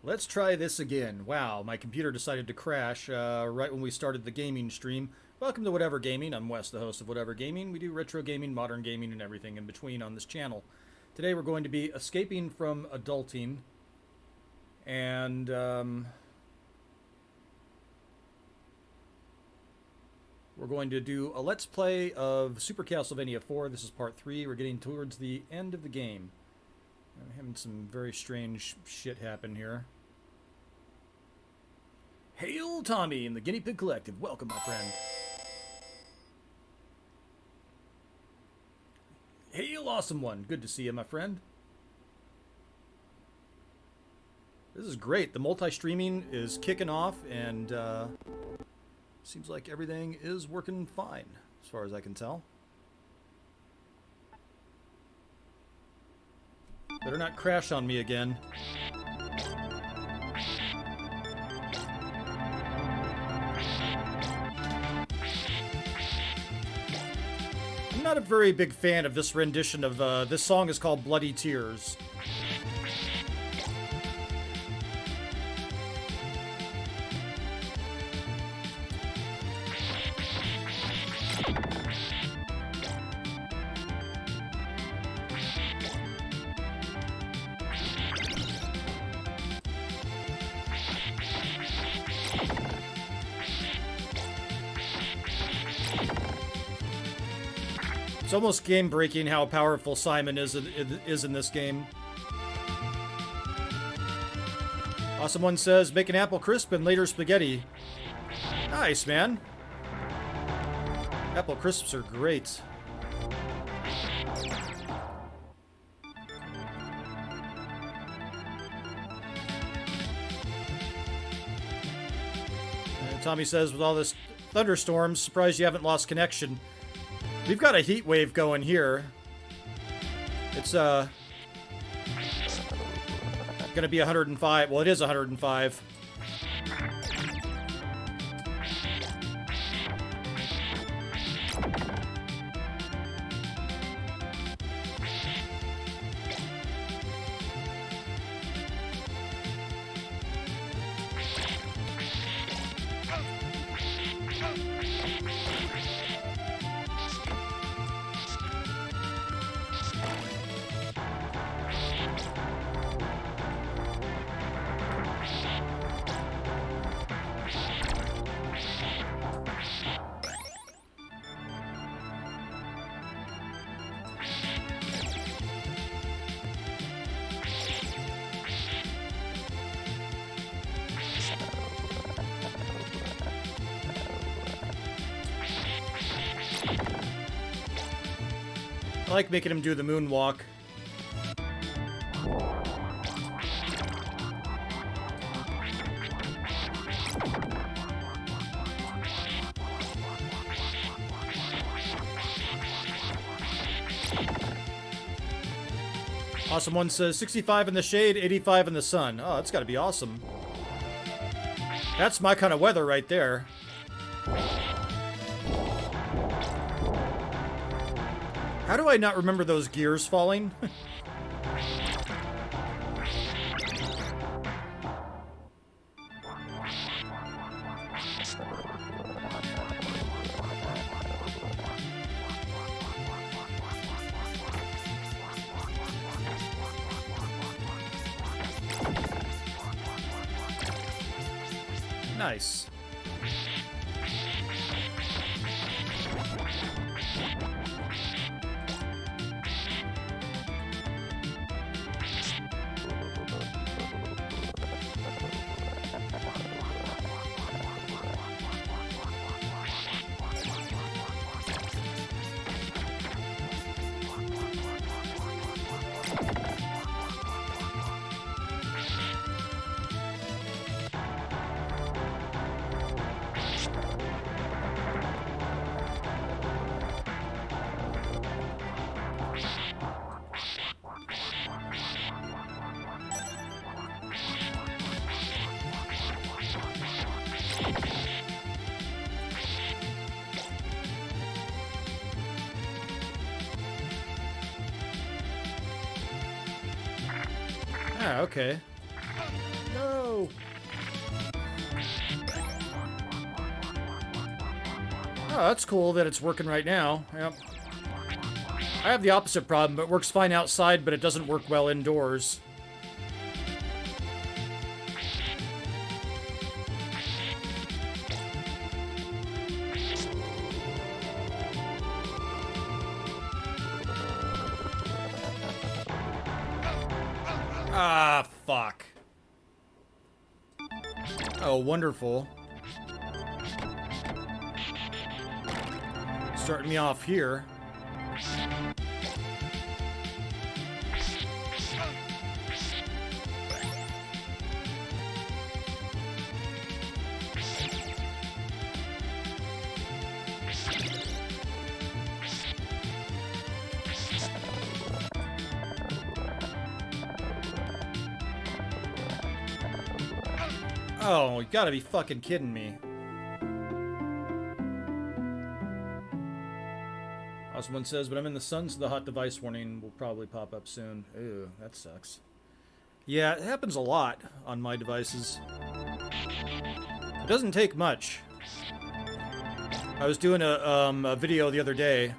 Let's try this again. Wow, my computer decided to crash right when we started the gaming stream. Welcome to Whatever Gaming. I'm Wes, the host of Whatever Gaming. We do retro gaming, modern gaming, and everything in between on this channel. Today we're going to be escaping from adulting. And, we're going to do a Let's Play of Super Castlevania 4. This is part 3. We're getting towards the end of the game. I'm having some very strange shit happen here. Hail Tommy in the Guinea Pig Collective. Welcome, my friend. Hail Awesome One. Good to see you, my friend. This is great. The multi-streaming is kicking off, and seems like everything is working fine, as far as I can tell. Better not crash on me again. I'm not a very big fan of this rendition of, this song is called Bloody Tears. It's almost game-breaking how powerful Simon is in this game. Awesome One says, make an apple crisp and later spaghetti. Nice, man. Apple crisps are great. Tommy says, with all this thunderstorms, surprised you haven't lost connection. We've got a heat wave going here. It's gonna be 105. Well, it is 105. I like making him do the moonwalk. Awesome One says 65 in the shade, 85 in the sun. Oh, that's gotta be awesome. That's my kind of weather right there. How do I not remember those gears falling? Nice. Ah, okay. go. Oh, that's cool that it's working right now. Yep. I have the opposite problem. It works fine outside, but it doesn't work well indoors. Ah, fuck. Oh, wonderful. Starting me off here. Oh, you gotta be fucking kidding me. Someone says, but I'm in the sun, so the hot device warning will probably pop up soon. Ew, that sucks. Yeah, it happens a lot on my devices. It doesn't take much. I was doing a video the other day.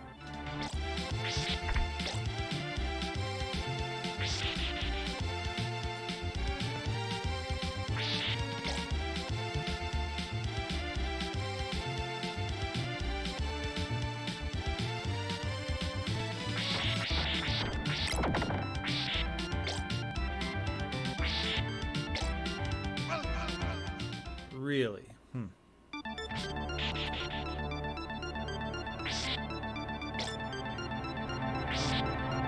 Really?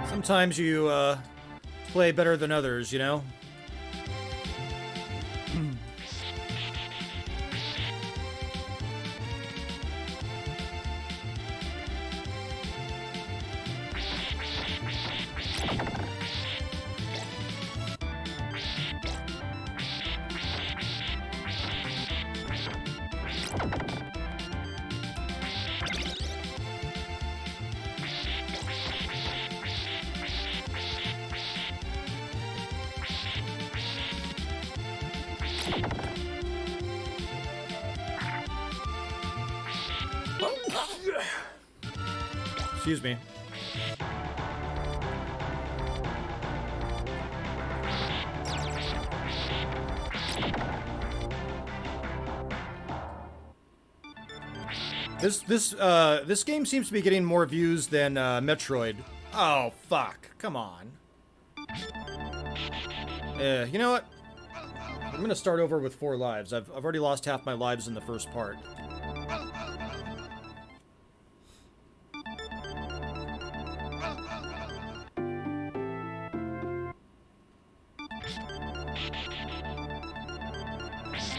Sometimes you play better than others, you know? Excuse me. This game seems to be getting more views than Metroid. Oh fuck! Come on. You know what? I'm gonna start over with 4 lives. I've already lost half my lives in the first part.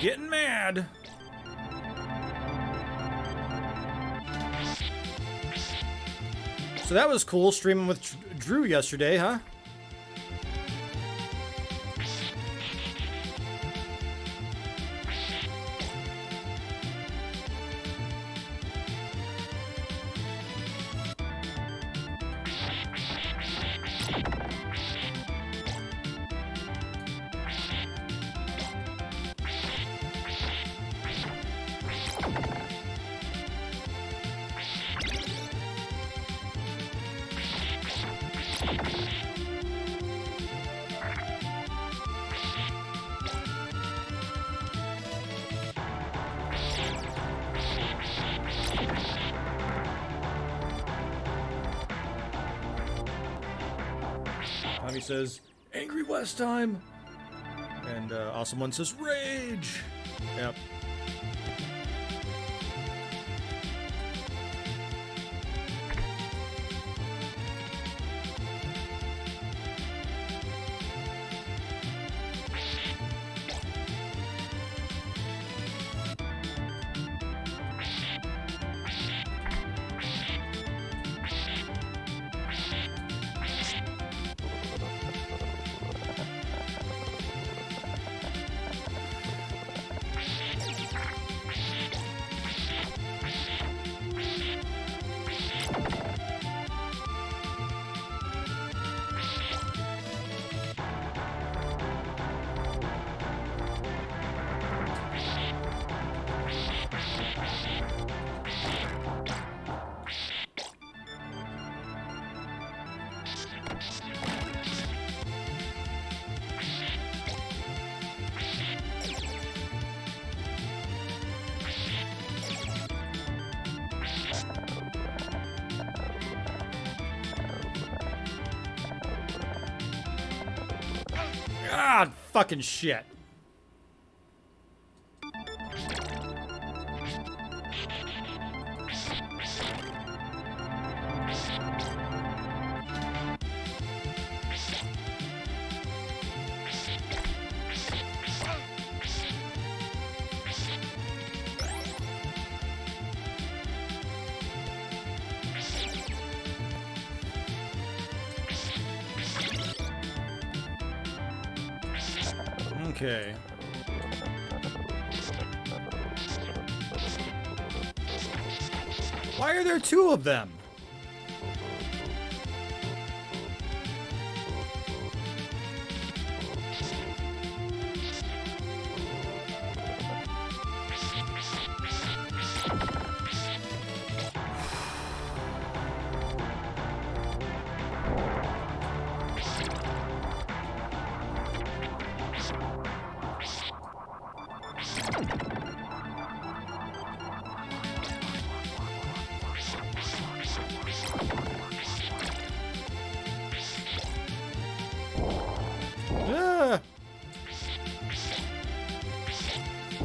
Getting mad. So that was cool, streaming with Drew yesterday, huh? Tommy says, Angry West time! And Awesome One says, Rage! Yep. Ah, fucking shit. Okay. Why are there two of them?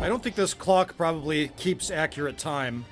I don't think this clock probably keeps accurate time.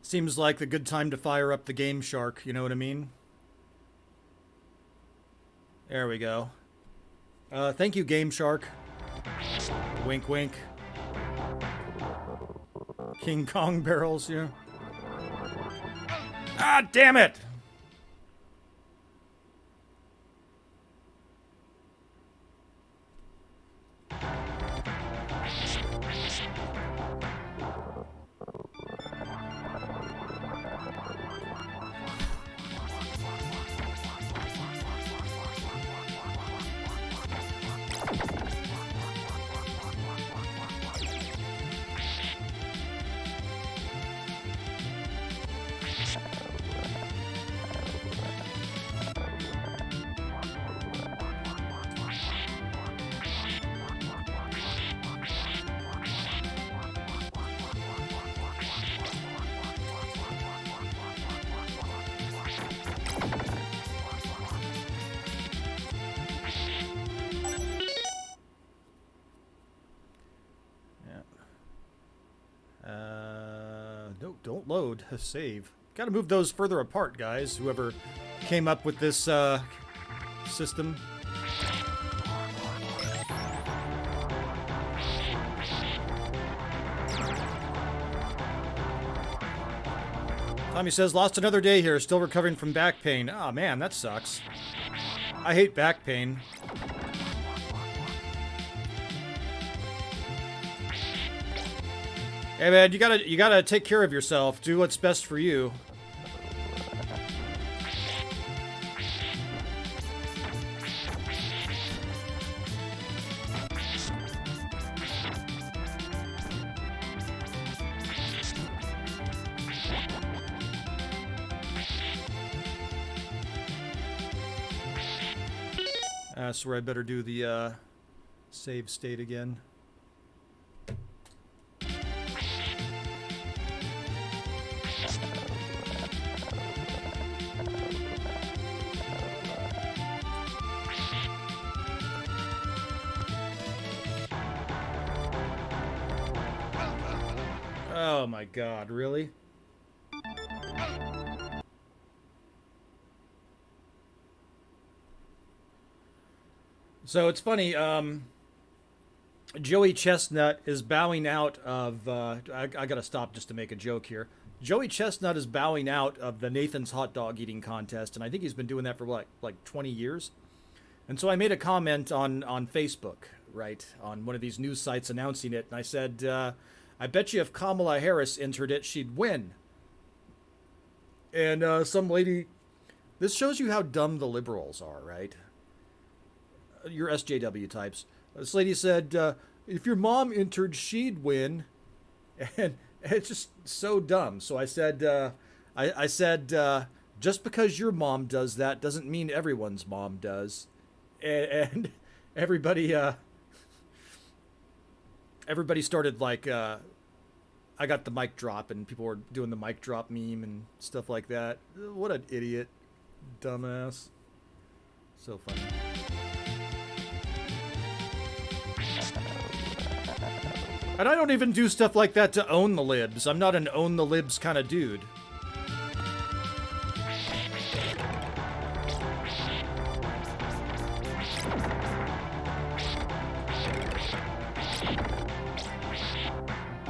Seems like the good time to fire up the Game Shark, you know what I mean? There we go. Thank you, Game Shark. Wink, wink. King Kong barrels, yeah. Ah, damn it! Don't load. Save. Gotta move those further apart, guys. Whoever came up with this system. Tommy says, lost another day here, still recovering from back pain. Ah, man, that sucks. I hate back pain. Hey man, you gotta take care of yourself. Do what's best for you. That's where I better do the save state again. Oh my god, really? So it's funny, Joey Chestnut is bowing out of, I gotta stop just to make a joke here. Joey Chestnut is bowing out of the Nathan's Hot Dog Eating Contest, and I think he's been doing that for like 20 years. And so I made a comment on Facebook, right, on one of these news sites announcing it, and I said, I bet you if Kamala Harris entered it, she'd win. And some lady This shows you how dumb the liberals are, right? Your SJW types. This lady said, if your mom entered, she'd win. And it's just so dumb. So I said, I said, just because your mom does that doesn't mean everyone's mom does. And everybody, everybody started like, I got the mic drop, and people were doing the mic drop meme and stuff like that. What an idiot, dumbass. So funny. And I don't even do stuff like that to own the libs. I'm not an own the libs kind of dude.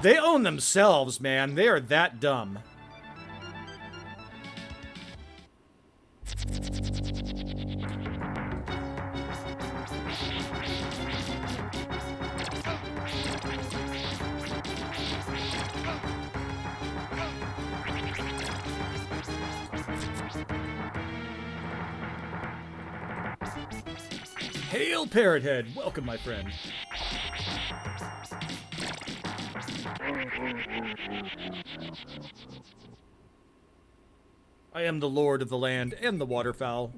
They own themselves, man. They are that dumb. Hail, Parrothead! Welcome, my friend. I am the lord of the land and the waterfowl.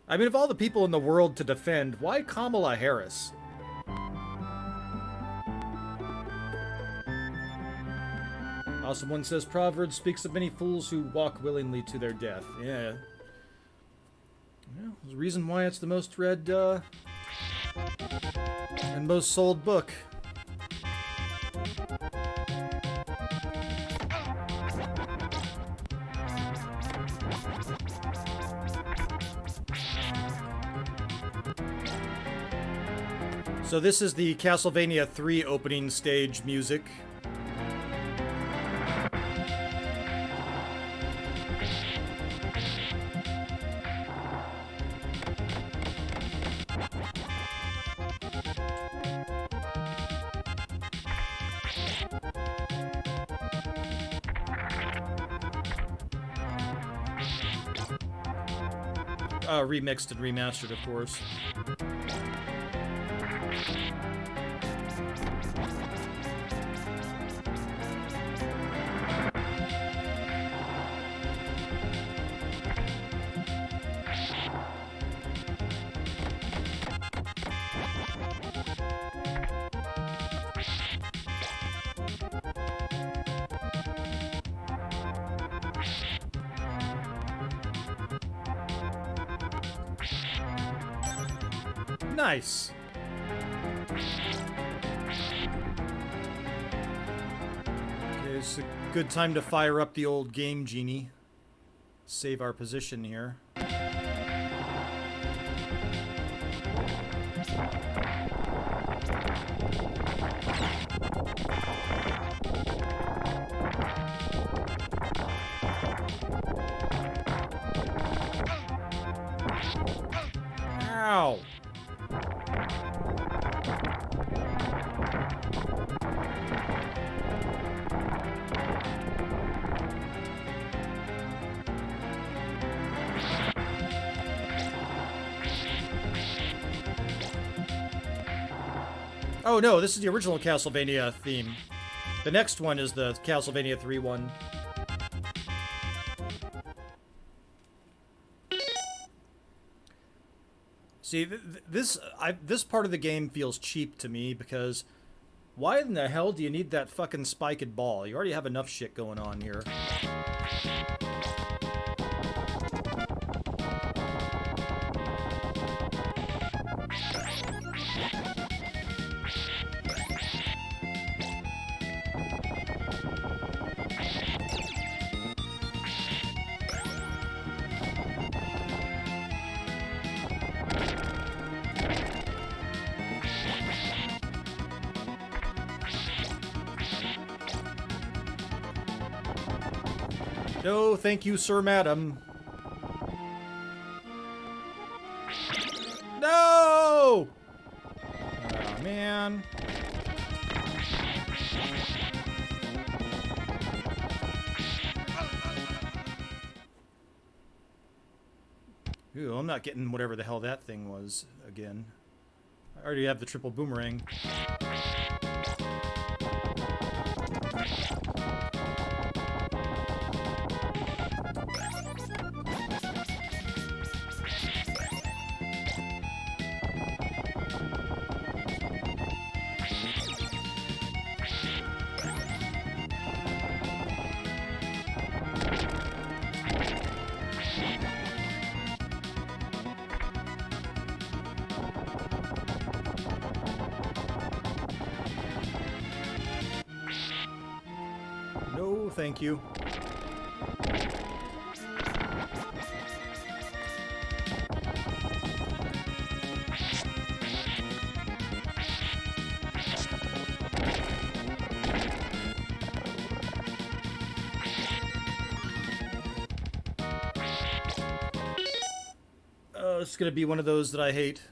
I mean, of all the people in the world to defend, why Kamala Harris? Awesome One says, Proverbs speaks of many fools who walk willingly to their death. Yeah. Well, there's a reason why it's the most read, and most sold book. So this is the Castlevania 3 opening stage music. Remixed and remastered, of course. Nice. Okay, it's a good time to fire up the old Game Genie. Save our position here. Ow! Oh no, this is the original Castlevania theme. The next one is the Castlevania 3 one. See, this part of the game feels cheap to me because why in the hell do you need that fucking spiked ball? You already have enough shit going on here. No, thank you, sir, madam. man. Ooh, I'm not getting whatever the hell that thing was again. I already have the triple boomerang. No, thank you. Oh, it's gonna be one of those that I hate.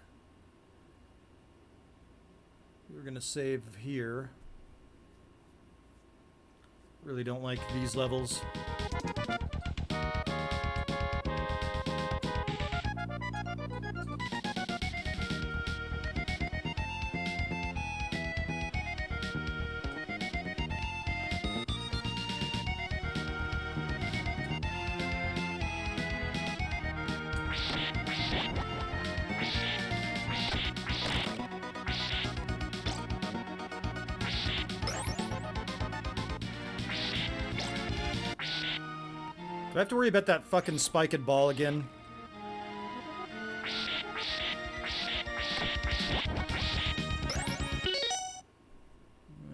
We're gonna save here. Really don't like these levels. Do I have to worry about that fucking spiked ball again?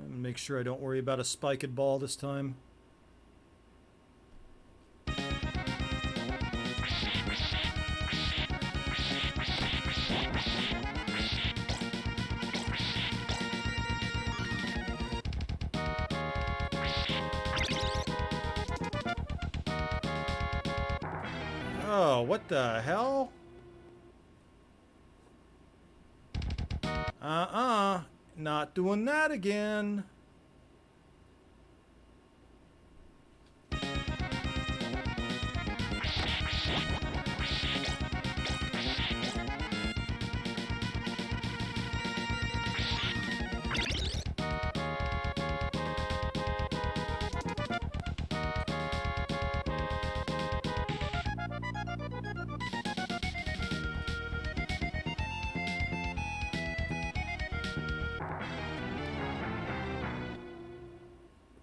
Make sure I don't worry about a spiked ball this time. Oh, what the hell? Not doing that again.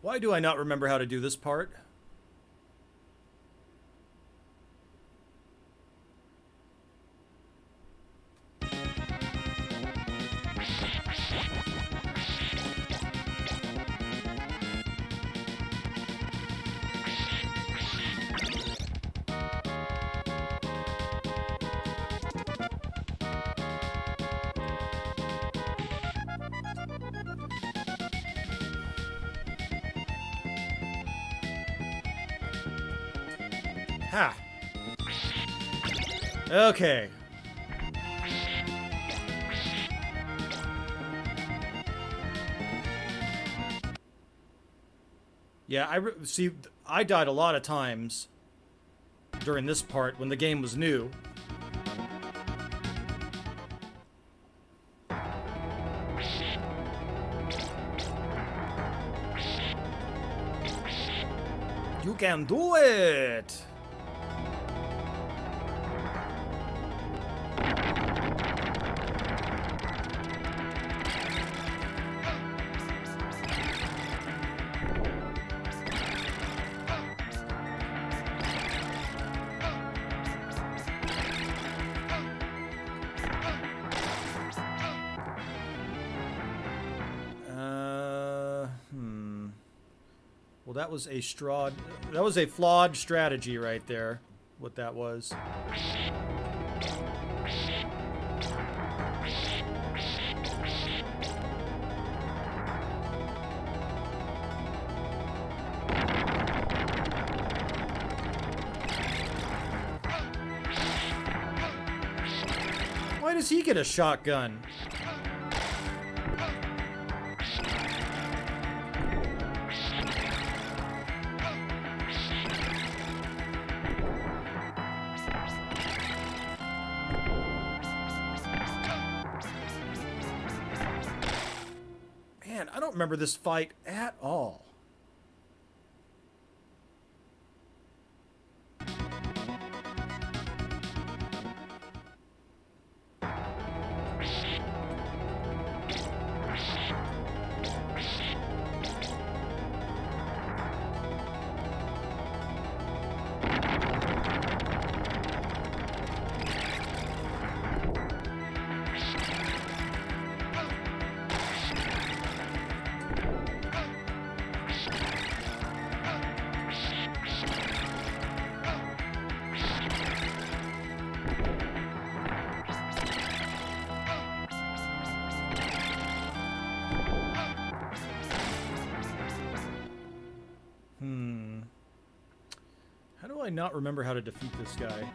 Why do I not remember how to do this part? Ha! Okay. Yeah, see, I died a lot of times during this part when the game was new. You can do it! Well, that was a flawed strategy right there, what that was. Why does he get a shotgun? I don't remember this fight at all. How do I not remember how to defeat this guy?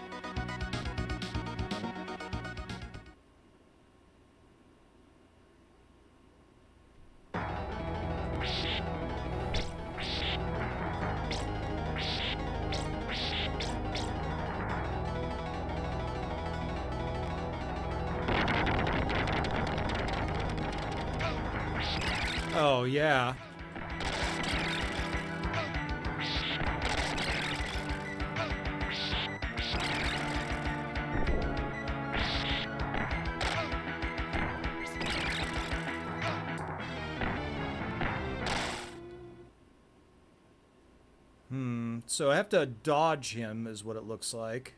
Oh, yeah. So I have to dodge him, is what it looks like.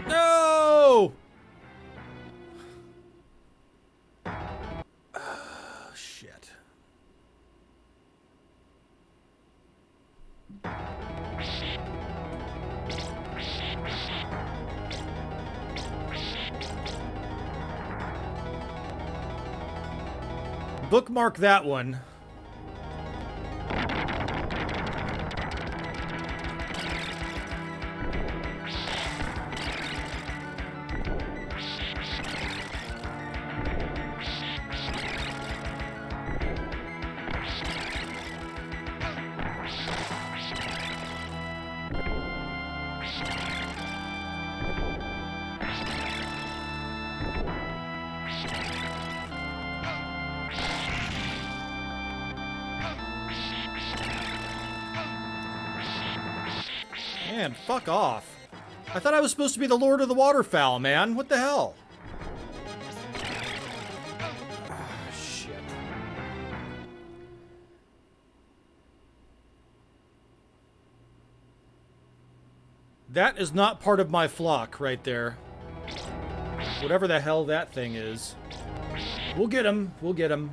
No! Oh, shit. Bookmark that one. Man, fuck off. I thought I was supposed to be the Lord of the Waterfowl, man. What the hell? Ah, shit. That is not part of my flock right there. Whatever the hell that thing is. We'll get him. We'll get him.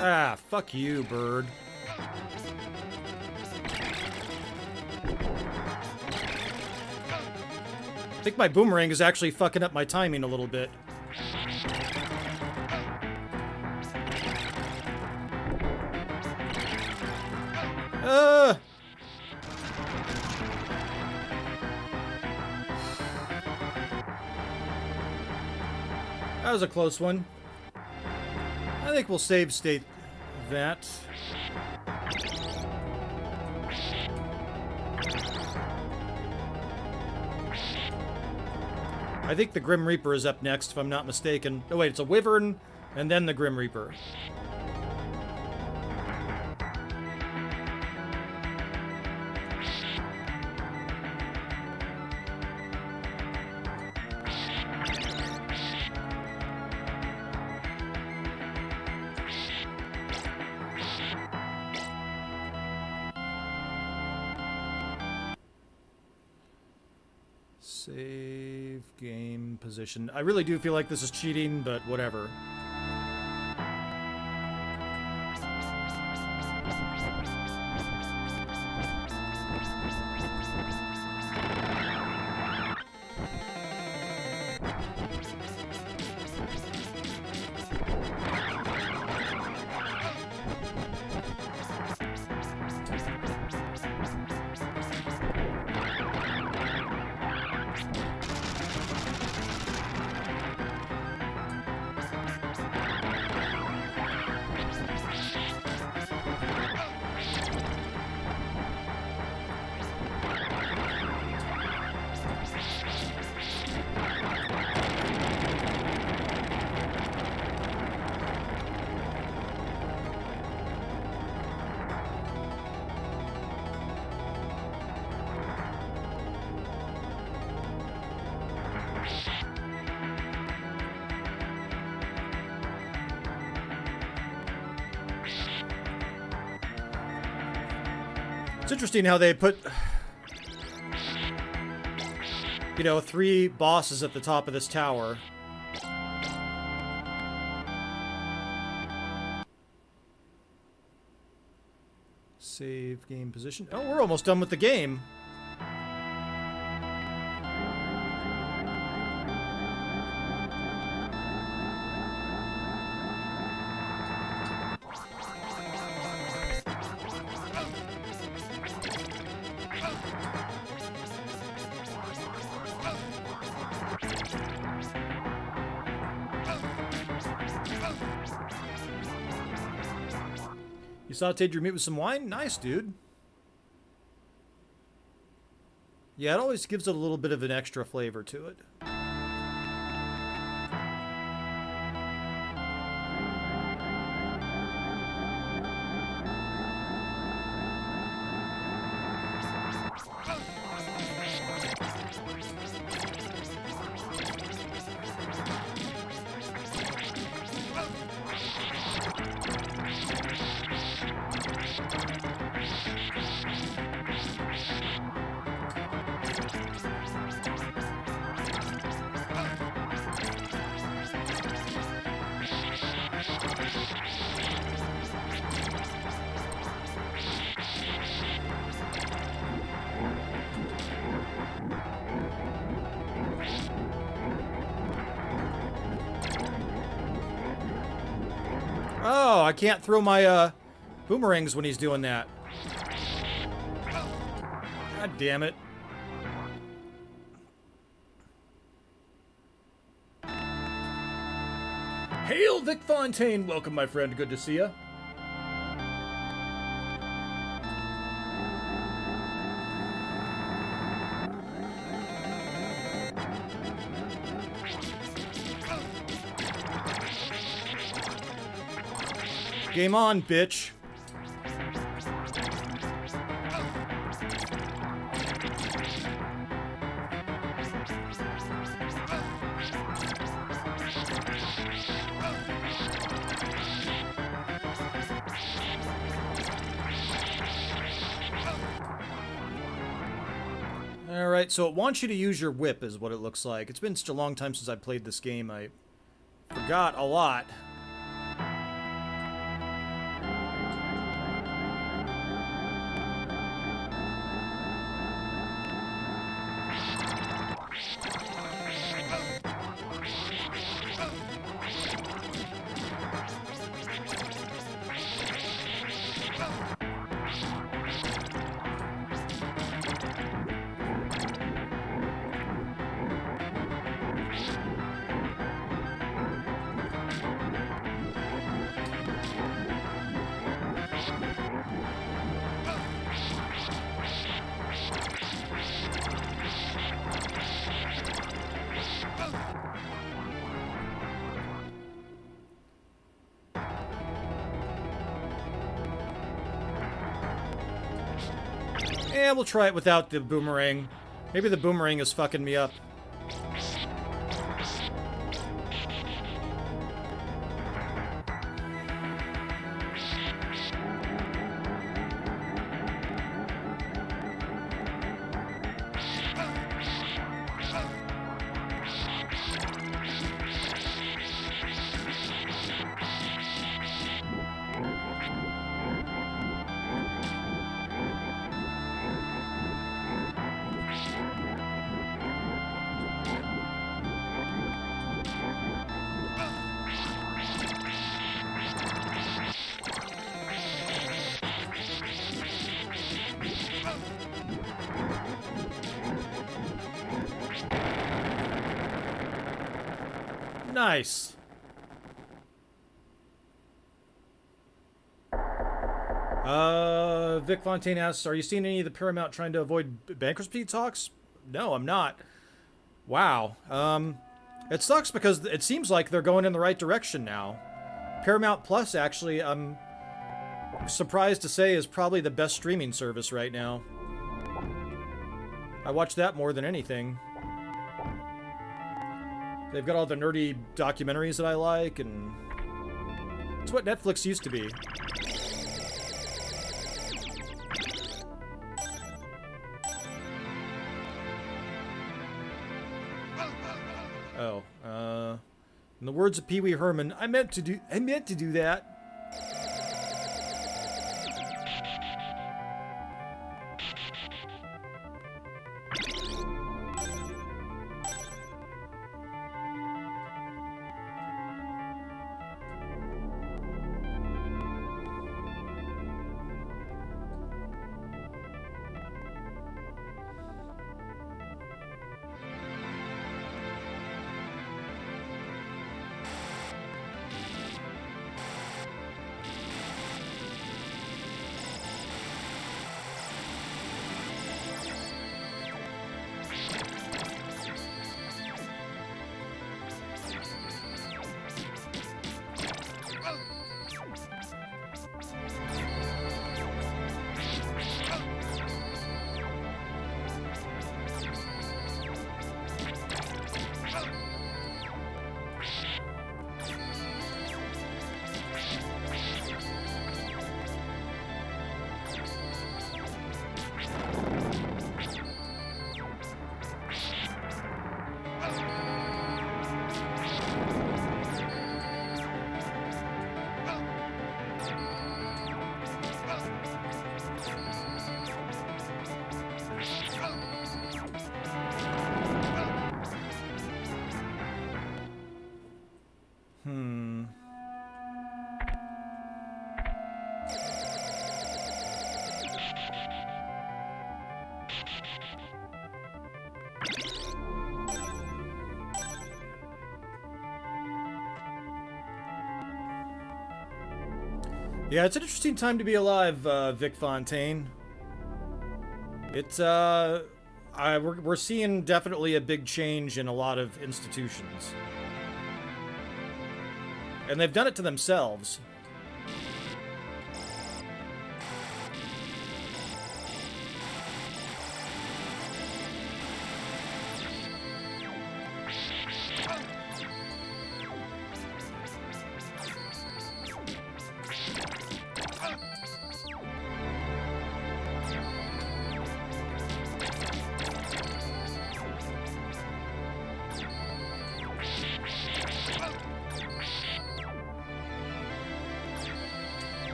Ah, fuck you, bird. I think my boomerang is actually fucking up my timing a little bit. That was a close one. I think we'll save state that. I think the Grim Reaper is up next, if I'm not mistaken. Oh wait, it's a Wyvern, and then the Grim Reaper. Save game position. I really do feel like this is cheating, but whatever. It's interesting how they put, you know, 3 bosses at the top of this tower. Save game position. Oh, we're almost done with the game. You sauteed your meat with some wine? Nice, dude. Yeah, it always gives it a little bit of an extra flavor to it. Oh, I can't throw my boomerangs when he's doing that. God damn it. Hail Vic Fontaine! Welcome, my friend. Good to see ya. Game on, bitch. Alright, so it wants you to use your whip is what it looks like. It's been such a long time since I played this game, I forgot a lot. Yeah, we'll try it without the boomerang. Maybe the boomerang is fucking me up. Nice. Vic Fontaine asks, are you seeing any of the Paramount trying to avoid bankruptcy talks? No, I'm not. Wow. It sucks because it seems like they're going in the right direction now. Paramount Plus, actually, I'm surprised to say, is probably the best streaming service right now. I watch that more than anything. They've got all the nerdy documentaries that I like, and it's what Netflix used to be. Oh, in the words of Pee Wee Herman, I meant to do that. Yeah, it's an interesting time to be alive, Vic Fontaine. It's, we're seeing definitely a big change in a lot of institutions. And they've done it to themselves.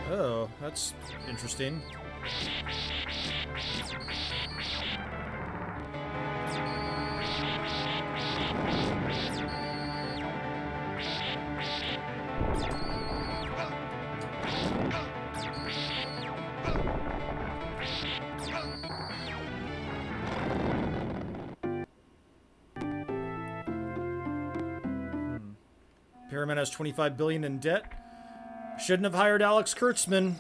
Oh, that's interesting. Paramount has $25 billion in debt. Shouldn't have hired Alex Kurtzman.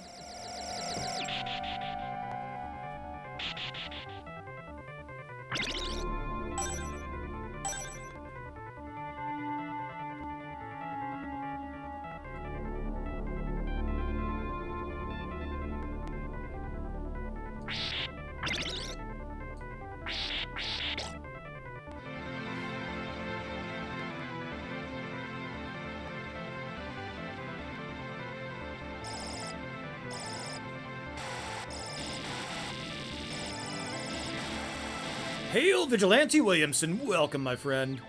Hail, Vigilante Williamson. Welcome, my friend.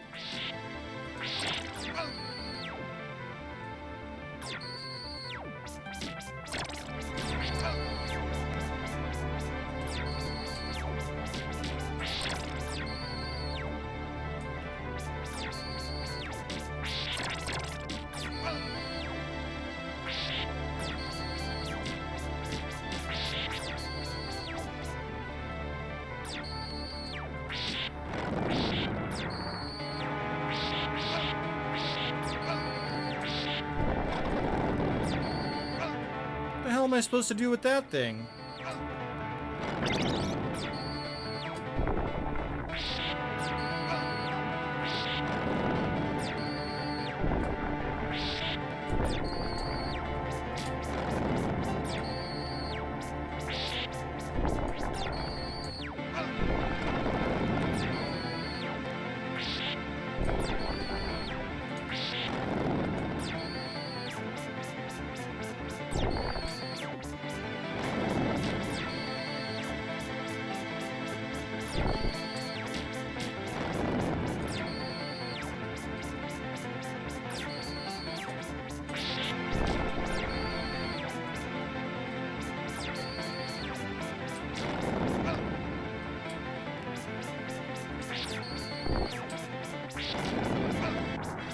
What the hell am I supposed to do with that thing?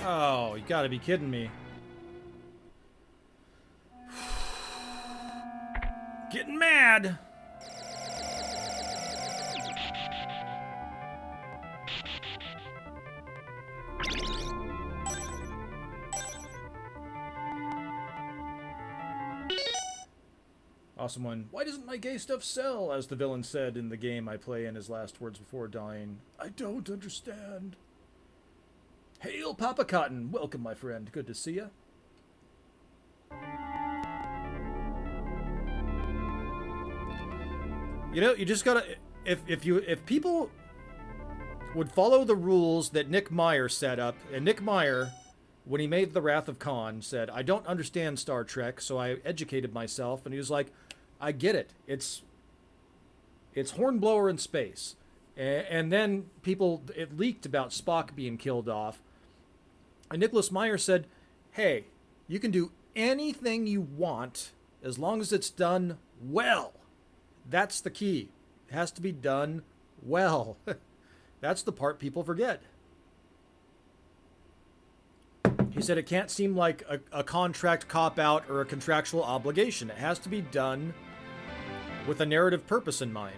Oh, you gotta be kidding me. Getting mad. Awesome one. Why doesn't my gay stuff sell? As the villain said in the game I play in his last words before dying. I don't understand. Hail, Papa Cotton. Welcome, my friend. Good to see you. You know, you just gotta... If people would follow the rules that Nick Meyer set up, and Nick Meyer, when he made The Wrath of Khan, said, I don't understand Star Trek, so I educated myself, and he was like, I get it. It's Hornblower in space. And then it leaked about Spock being killed off. And Nicholas Meyer said, hey, you can do anything you want as long as it's done well. That's the key. It has to be done well. That's the part people forget. He said it can't seem like a contract cop-out or a contractual obligation. It has to be done with a narrative purpose in mind.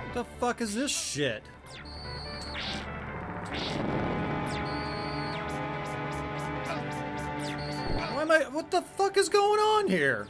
What the fuck is this shit? What the fuck is going on here?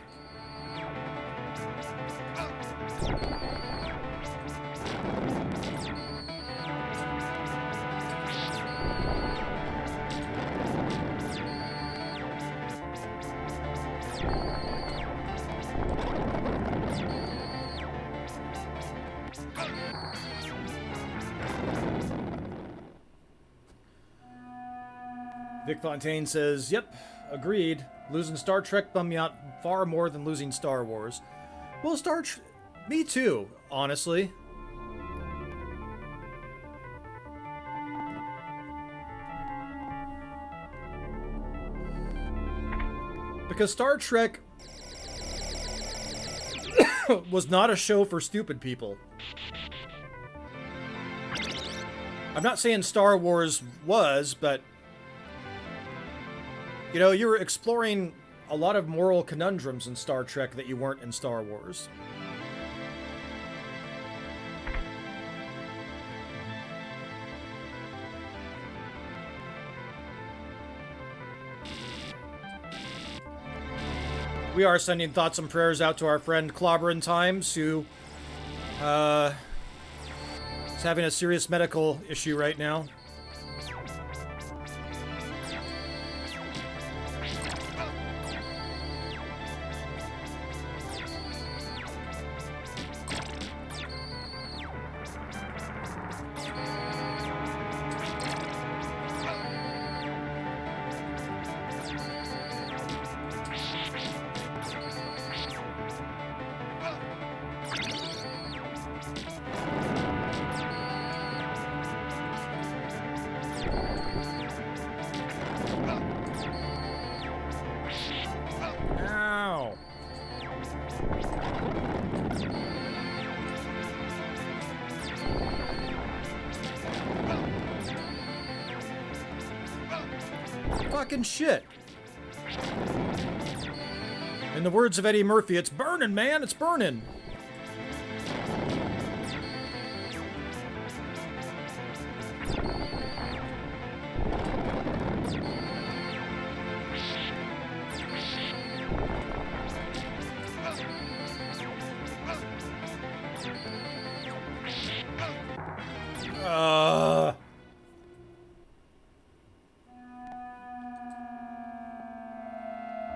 Vic Fontaine says, yep, agreed. Losing Star Trek bummed me out far more than losing Star Wars. Well, me too, honestly. Because Star Trek was not a show for stupid people. I'm not saying Star Wars was, but you know, you were exploring a lot of moral conundrums in Star Trek that you weren't in Star Wars. We are sending thoughts and prayers out to our friend Clobberin Times, who is having a serious medical issue right now. Ow. Fucking shit. In the words of Eddie Murphy, it's burning, man, it's burning.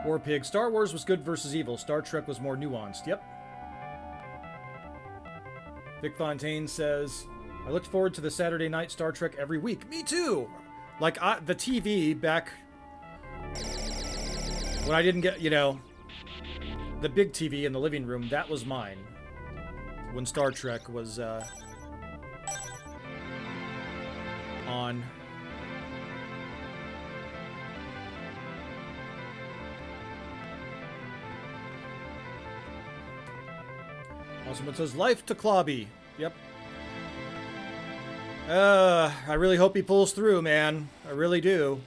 War Pig. Star Wars was good versus evil. Star Trek was more nuanced. Yep. Vic Fontaine says, I looked forward to the Saturday night Star Trek every week. Me too! Like, the TV back when I didn't get, you know, the big TV in the living room, that was mine. When Star Trek was, on. Awesome. It says, life to Clobby. Yep. I really hope he pulls through, man. I really do.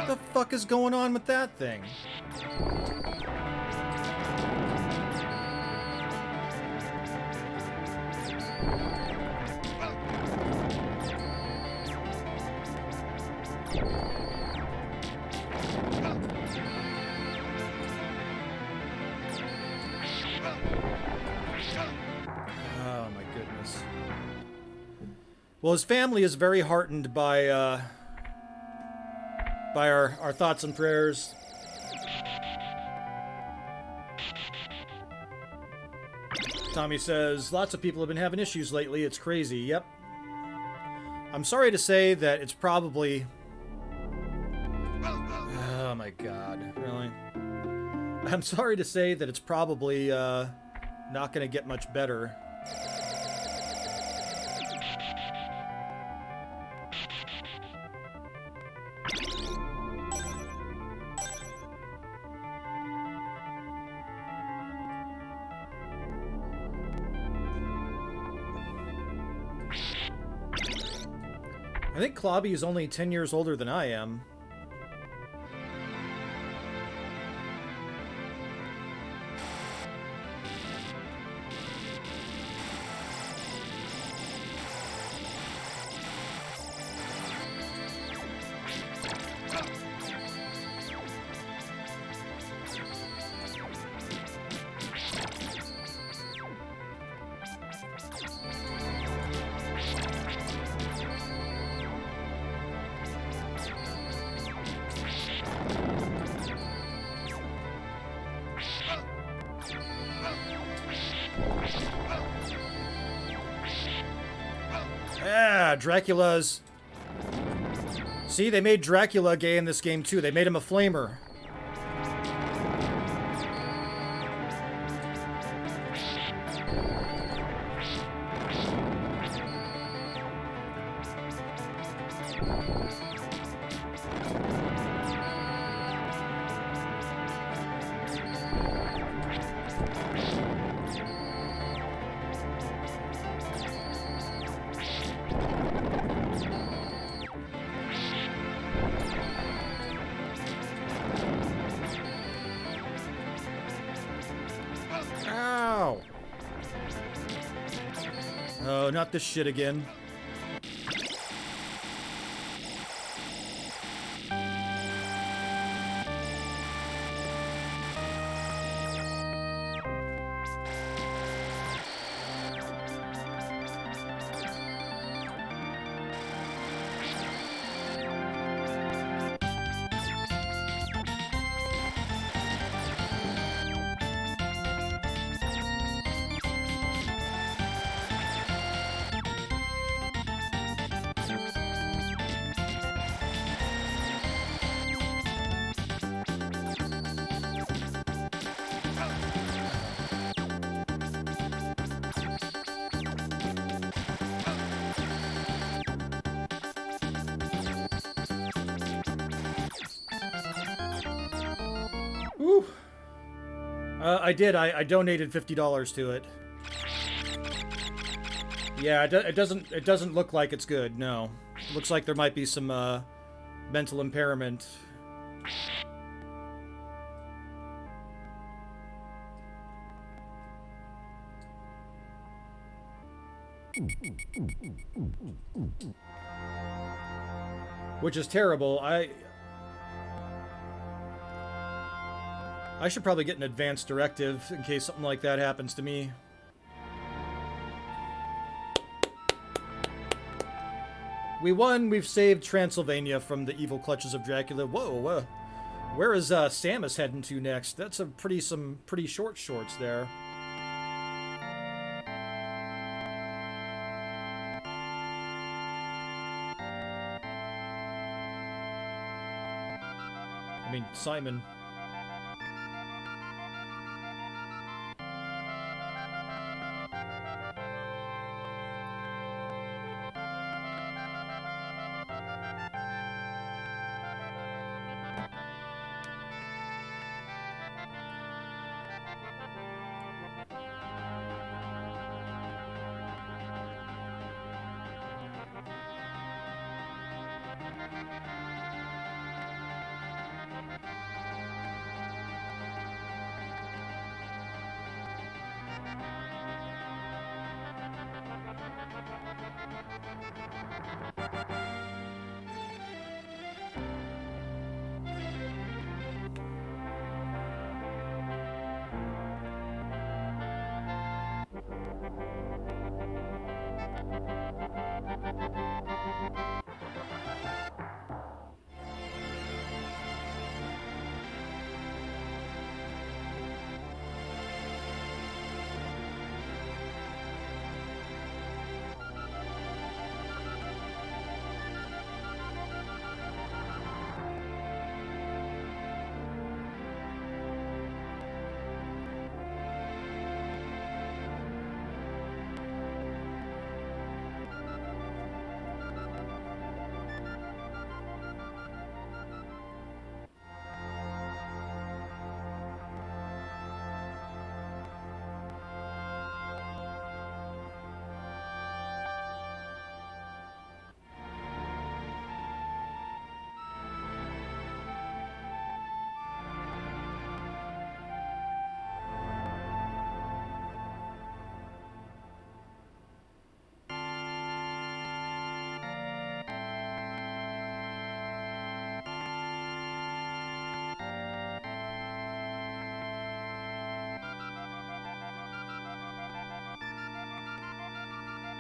What the fuck is going on with that thing? Oh my goodness. Well, his family is very heartened by our thoughts and prayers. Tommy says, lots of people have been having issues lately. It's crazy. Yep. I'm sorry to say that it's probably... Oh my god. Really? I'm sorry to say that it's probably not going to get much better. I think Clobby is only 10 years older than I am. Ah, Dracula's... See, they made Dracula gay in this game, too. They made him a flamer. Ow! Oh, not this shit again. Woo! I did. I donated $50 to it. Yeah, it doesn't look like it's good. No, it looks like there might be some mental impairment. Which is terrible. I should probably get an advance directive in case something like that happens to me. We won. We've saved Transylvania from the evil clutches of Dracula. Whoa, where is Samus heading to next? That's some pretty short shorts there. I mean, Simon.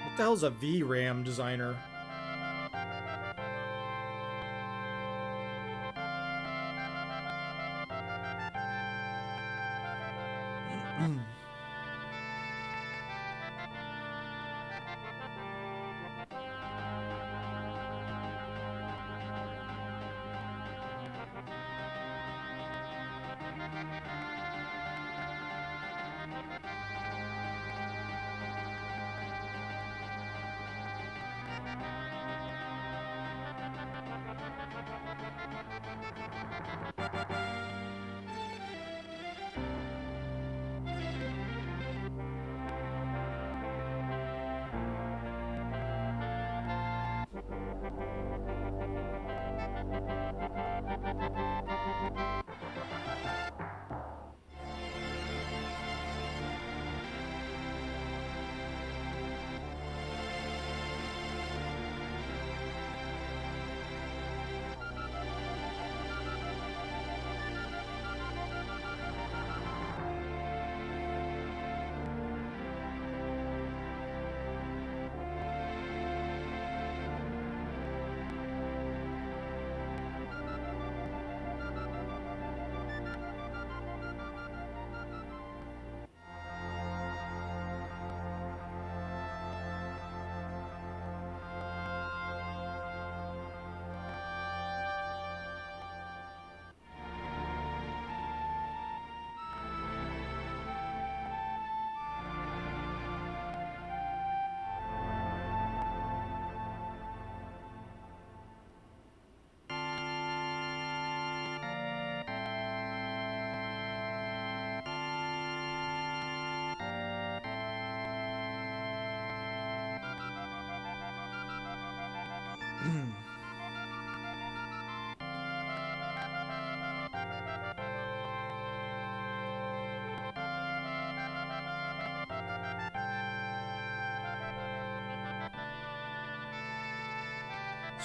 What the hell's a VRAM designer?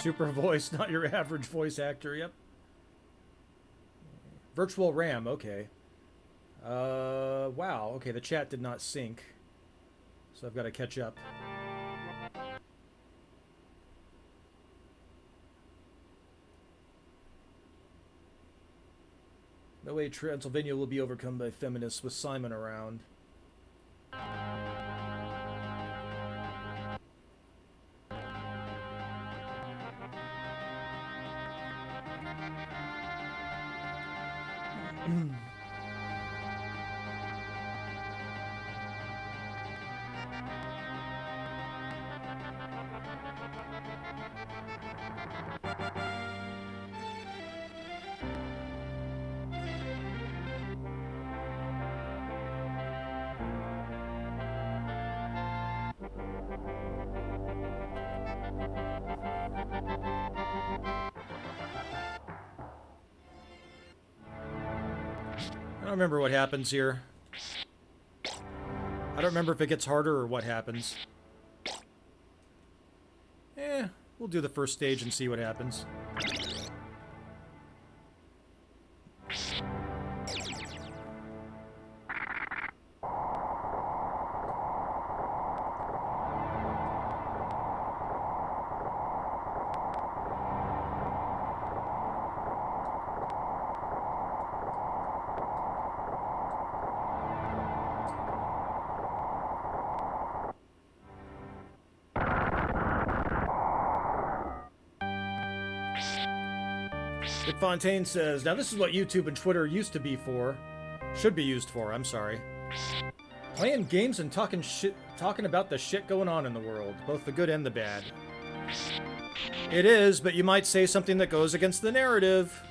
Super voice, not your average voice actor. Yep. Virtual RAM. Okay. Wow. Okay, the chat did not sync, so I've got to catch up. No way Transylvania will be overcome by feminists with Simon around. I don't remember what happens here. I don't remember if it gets harder or what happens. We'll do the first stage and see what happens. Dick Fontaine says, now this is what YouTube and Twitter used to be for. Should be used for, I'm sorry. Playing games and talking about the shit going on in the world. Both the good and the bad. It is, but you might say something that goes against the narrative.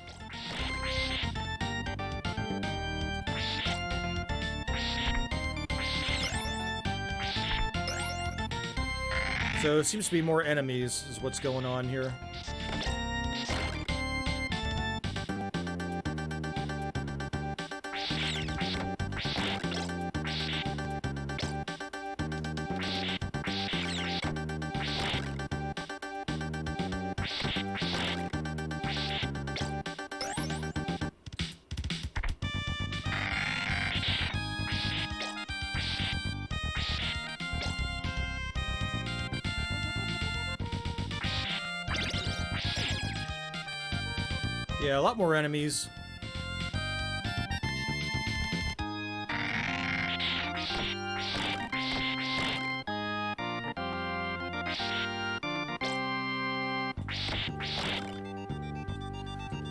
So it seems to be more enemies is what's going on here. Yeah, a lot more enemies.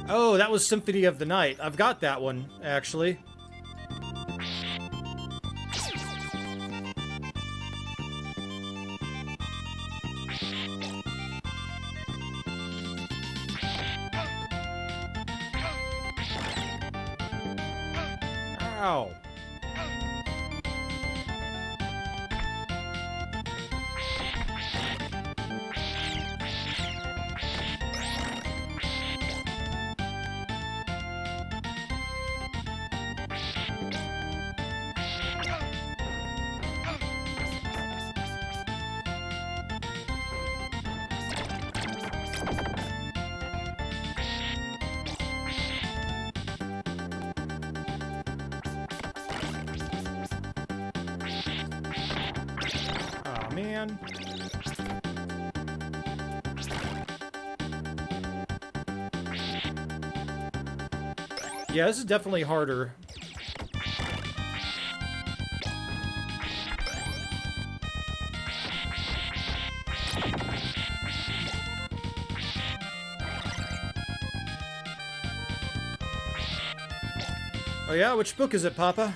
Oh, that was Symphony of the Night. I've got that one, actually. Ow. Man. Yeah, this is definitely harder. Oh yeah? Which book is it, Papa?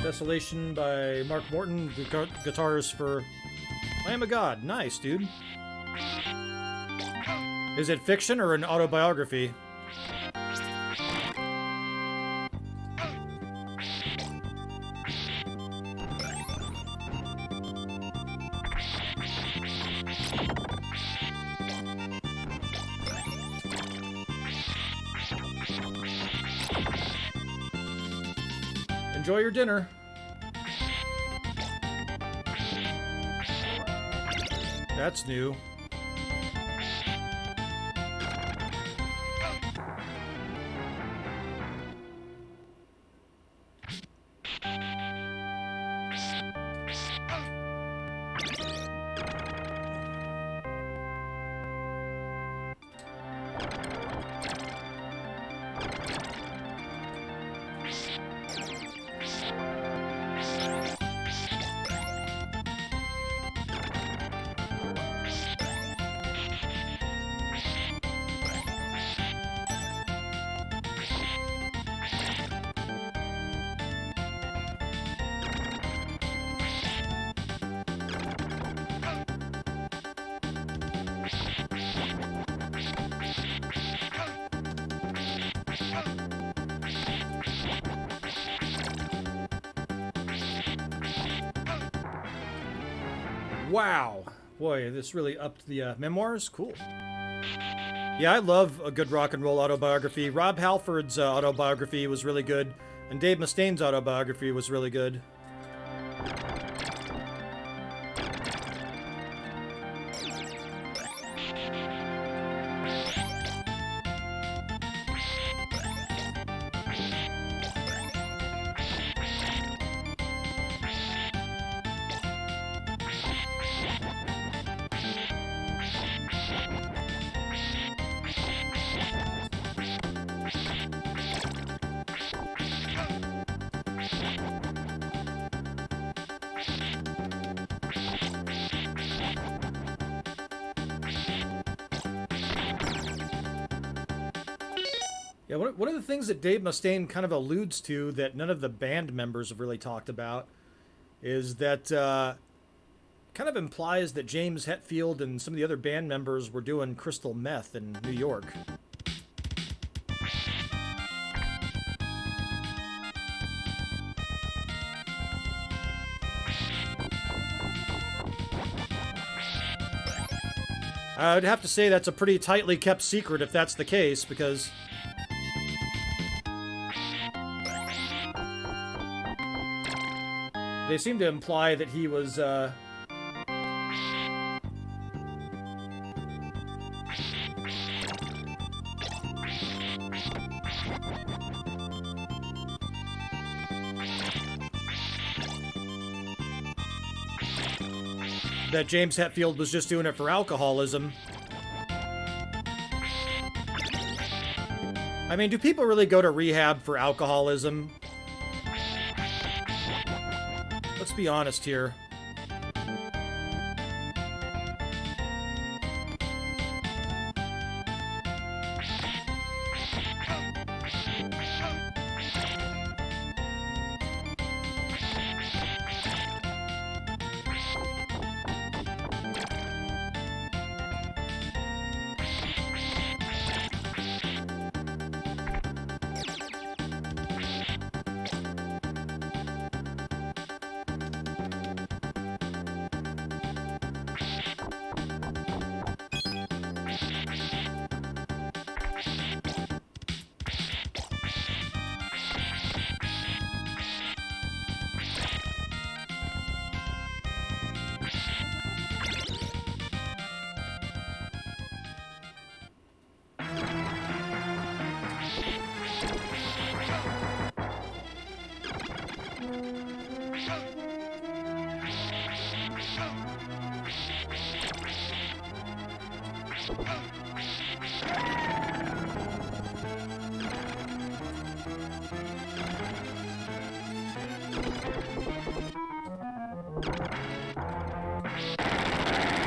Desolation by Mark Morton. Guitars for I Am a God. Nice, dude. Is it fiction or an autobiography? Enjoy your dinner. That's new. Wow. Boy, this really upped the memoirs. Cool. Yeah, I love a good rock and roll autobiography. Rob Halford's autobiography was really good, and Dave Mustaine's autobiography was really good. Yeah, one of the things that Dave Mustaine kind of alludes to that none of the band members have really talked about is that kind of implies that James Hetfield and some of the other band members were doing crystal meth in New York. I'd have to say that's a pretty tightly kept secret if that's the case, because they seem to imply that he was, that James Hetfield was just doing it for alcoholism. I mean, do people really go to rehab for alcoholism? Let's be honest here.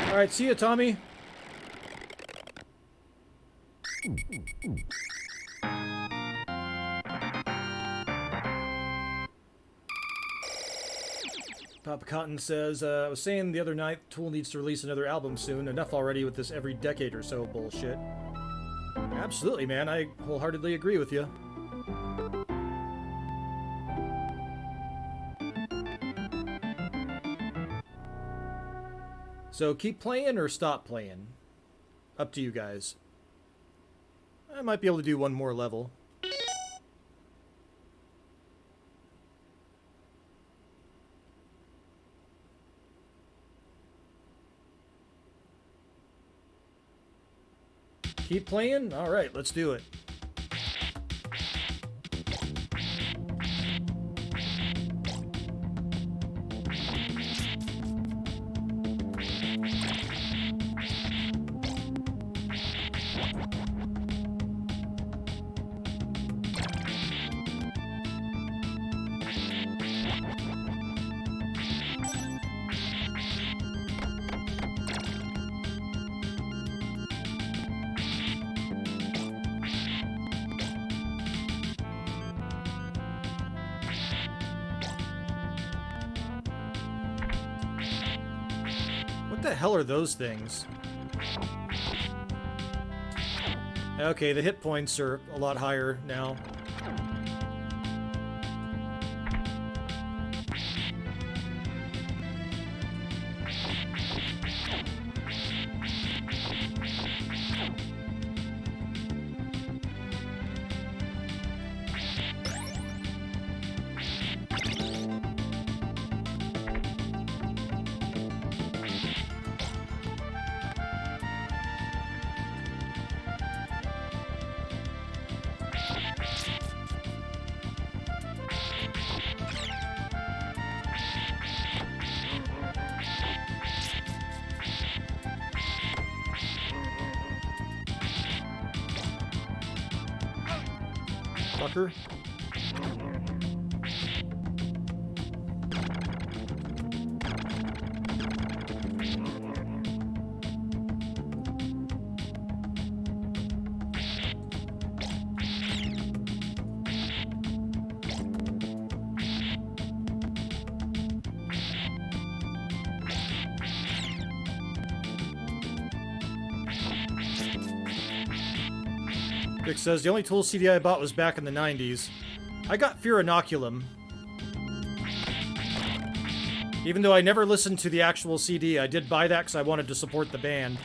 All right, see you, Tommy. Cotton says, I was saying the other night, Tool needs to release another album soon. Enough already with this every decade or so bullshit. Absolutely, man. I wholeheartedly agree with you. So keep playing or stop playing? Up to you guys. I might be able to do one more level. Keep playing? Alright, let's do it. What the hell are those things? Okay, the hit points are a lot higher now. Fucker. Rick says, the only Tool CD I bought was back in the 90s. I got Fear Inoculum. Even though I never listened to the actual CD, I did buy that because I wanted to support the band.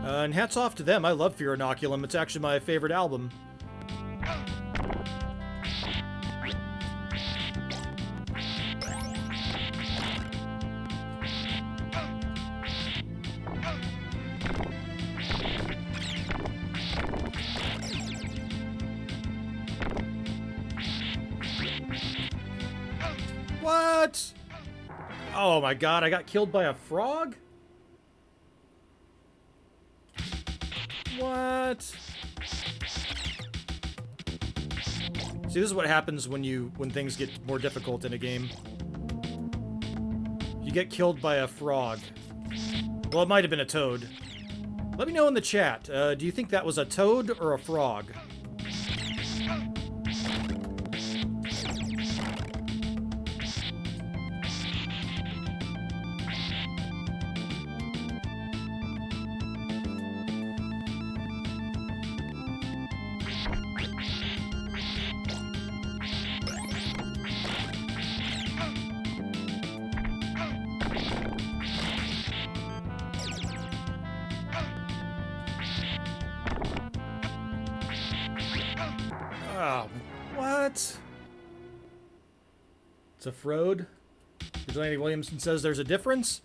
And hats off to them, I love Fear Inoculum. It's actually my favorite album. What? Oh my god, I got killed by a frog? What? See, this is what happens when things get more difficult in a game. You get killed by a frog. Well, it might have been a toad. Let me know in the chat. Do you think that was a toad or a frog? Oh, what? It's a Frode. Vigilante Williamson says there's a difference?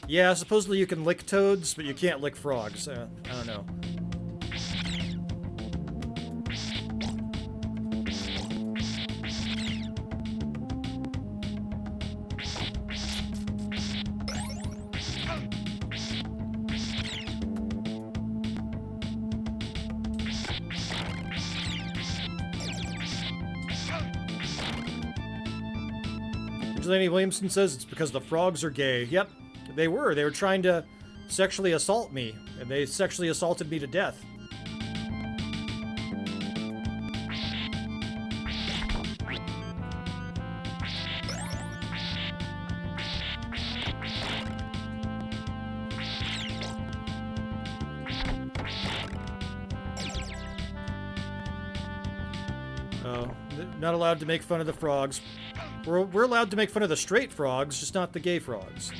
Yeah, supposedly you can lick toads, but you can't lick frogs. I don't know. Vigilante Williamson says it's because the frogs are gay. Yep, they were. They were trying to sexually assault me, and they sexually assaulted me to death. Oh, not allowed to make fun of the frogs. We're allowed to make fun of the straight frogs, just not the gay frogs.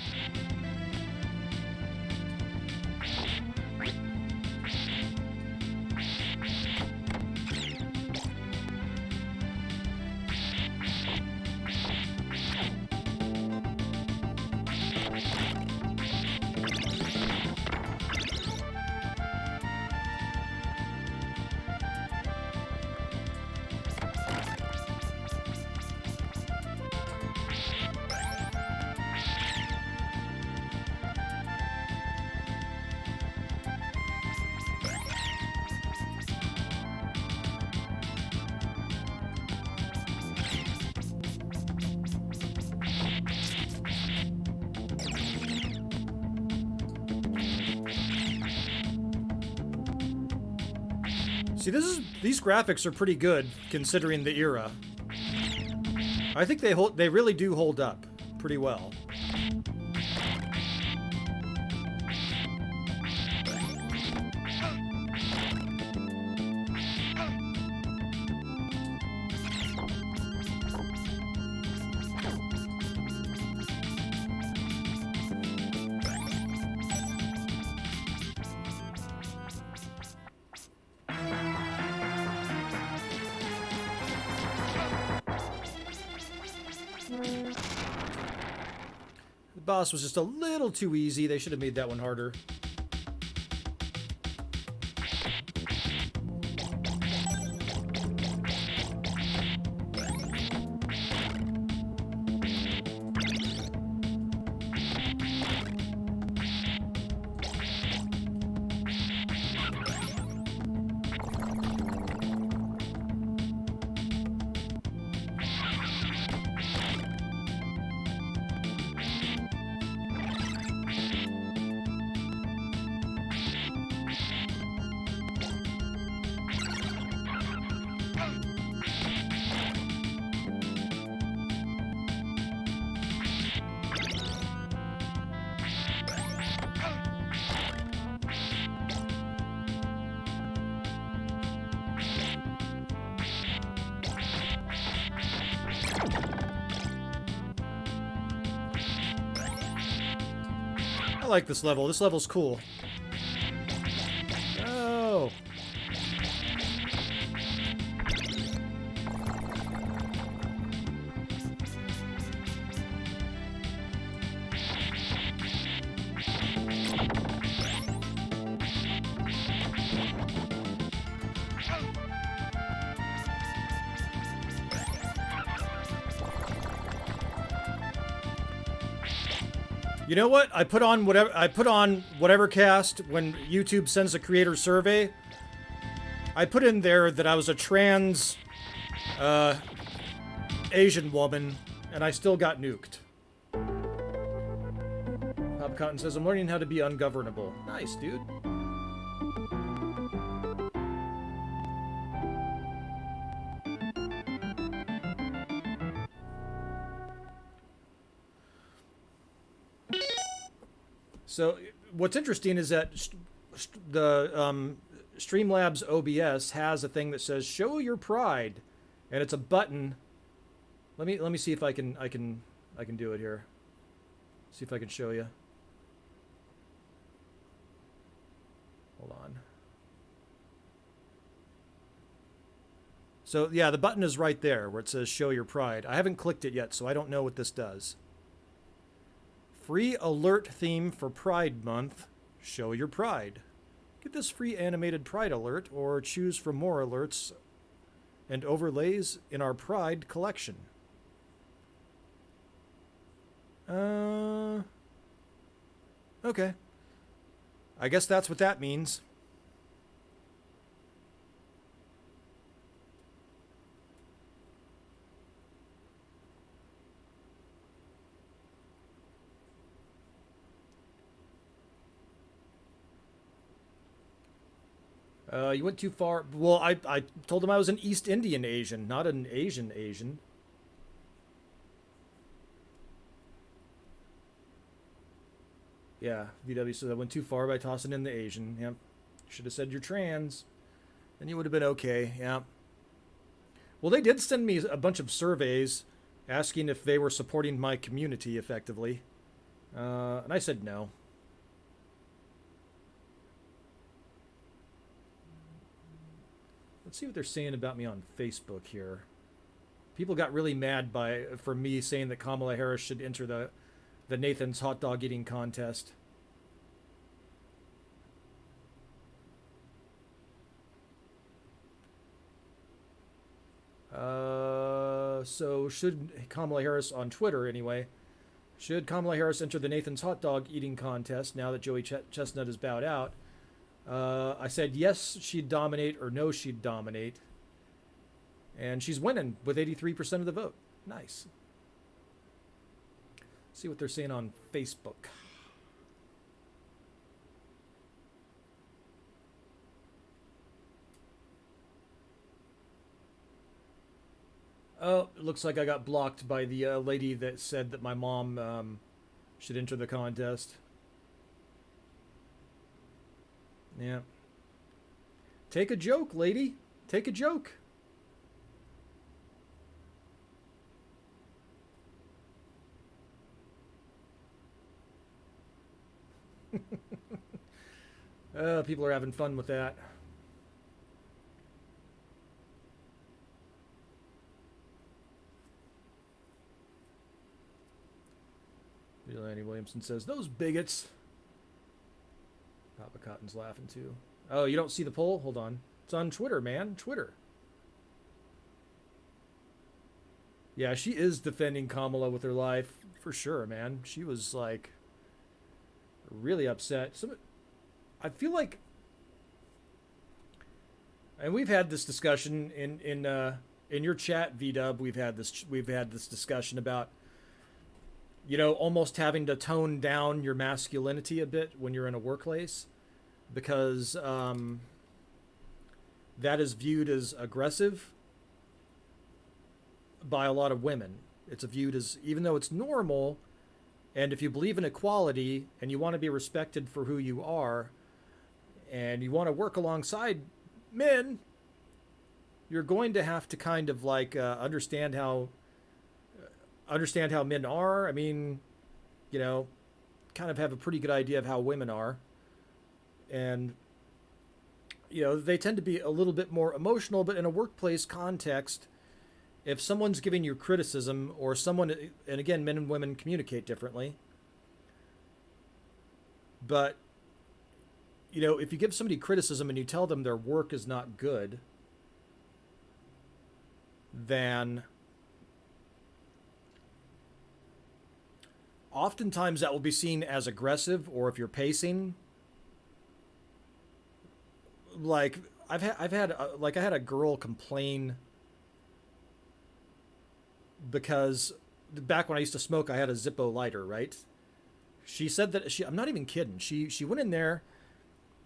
See, these graphics are pretty good considering the era. I think they really do hold up pretty well. The boss was just a little too easy. They should have made that one harder. I like this level. This level's cool. Oh. You know what? I put on whatever cast when YouTube sends a creator survey. I put in there that I was a trans Asian woman, and I still got nuked. Pop Cotton says, I'm learning how to be ungovernable. Nice, dude. So what's interesting is that the Streamlabs OBS has a thing that says "Show your pride," and it's a button. Let me see if I can do it here. See if I can show you. Hold on. So yeah, the button is right there where it says "Show your pride." I haven't clicked it yet, so I don't know what this does. Free alert theme for Pride Month. Show your pride. Get this free animated pride alert or choose from more alerts and overlays in our pride collection. Okay. I guess that's what that means. You went too far. Well, I told him I was an East Indian Asian, not an Asian Asian. Yeah, VW says I went too far by tossing in the Asian. Yep. Should have said you're trans. Then you would have been okay. Yeah. Well, they did send me a bunch of surveys asking if they were supporting my community effectively, and I said no. Let's see what they're saying about me on Facebook here. People got really mad for me saying that Kamala Harris should enter the Nathan's hot dog eating contest. So should Kamala Harris on Twitter anyway? Should Kamala Harris enter the Nathan's hot dog eating contest now that Joey Chestnut has bowed out? I said yes, she'd dominate, or no, she'd dominate. And she's winning with 83% of the vote. Nice. See what they're saying on Facebook. Oh, it looks like I got blocked by the lady that said that my mom should enter the contest. Yeah. Take a joke, lady. Take a joke. People are having fun with that. Andy Williamson says, those bigots. Papa Cotton's laughing too. Oh, you don't see the poll? Hold on. It's on Twitter, man. Twitter. Yeah, she is defending Kamala with her life. For sure, man. She was, like, really upset. I feel like... And we've had this discussion in your chat, VDub. We've had this discussion about, you know, almost having to tone down your masculinity a bit when you're in a workplace, because that is viewed as aggressive by a lot of women. It's viewed as, even though it's normal, and if you believe in equality and you want to be respected for who you are, and you want to work alongside men, you're going to have to kind of like understand how men are. I mean, you know, kind of have a pretty good idea of how women are. And, you know, they tend to be a little bit more emotional, but in a workplace context, if someone's giving you criticism, or someone, and again, men and women communicate differently, but, you know, if you give somebody criticism and you tell them their work is not good, then oftentimes that will be seen as aggressive, or if you're pacing. Like I had a girl complain because back when I used to smoke, I had a Zippo lighter, right? She said that I'm not even kidding. She went in there,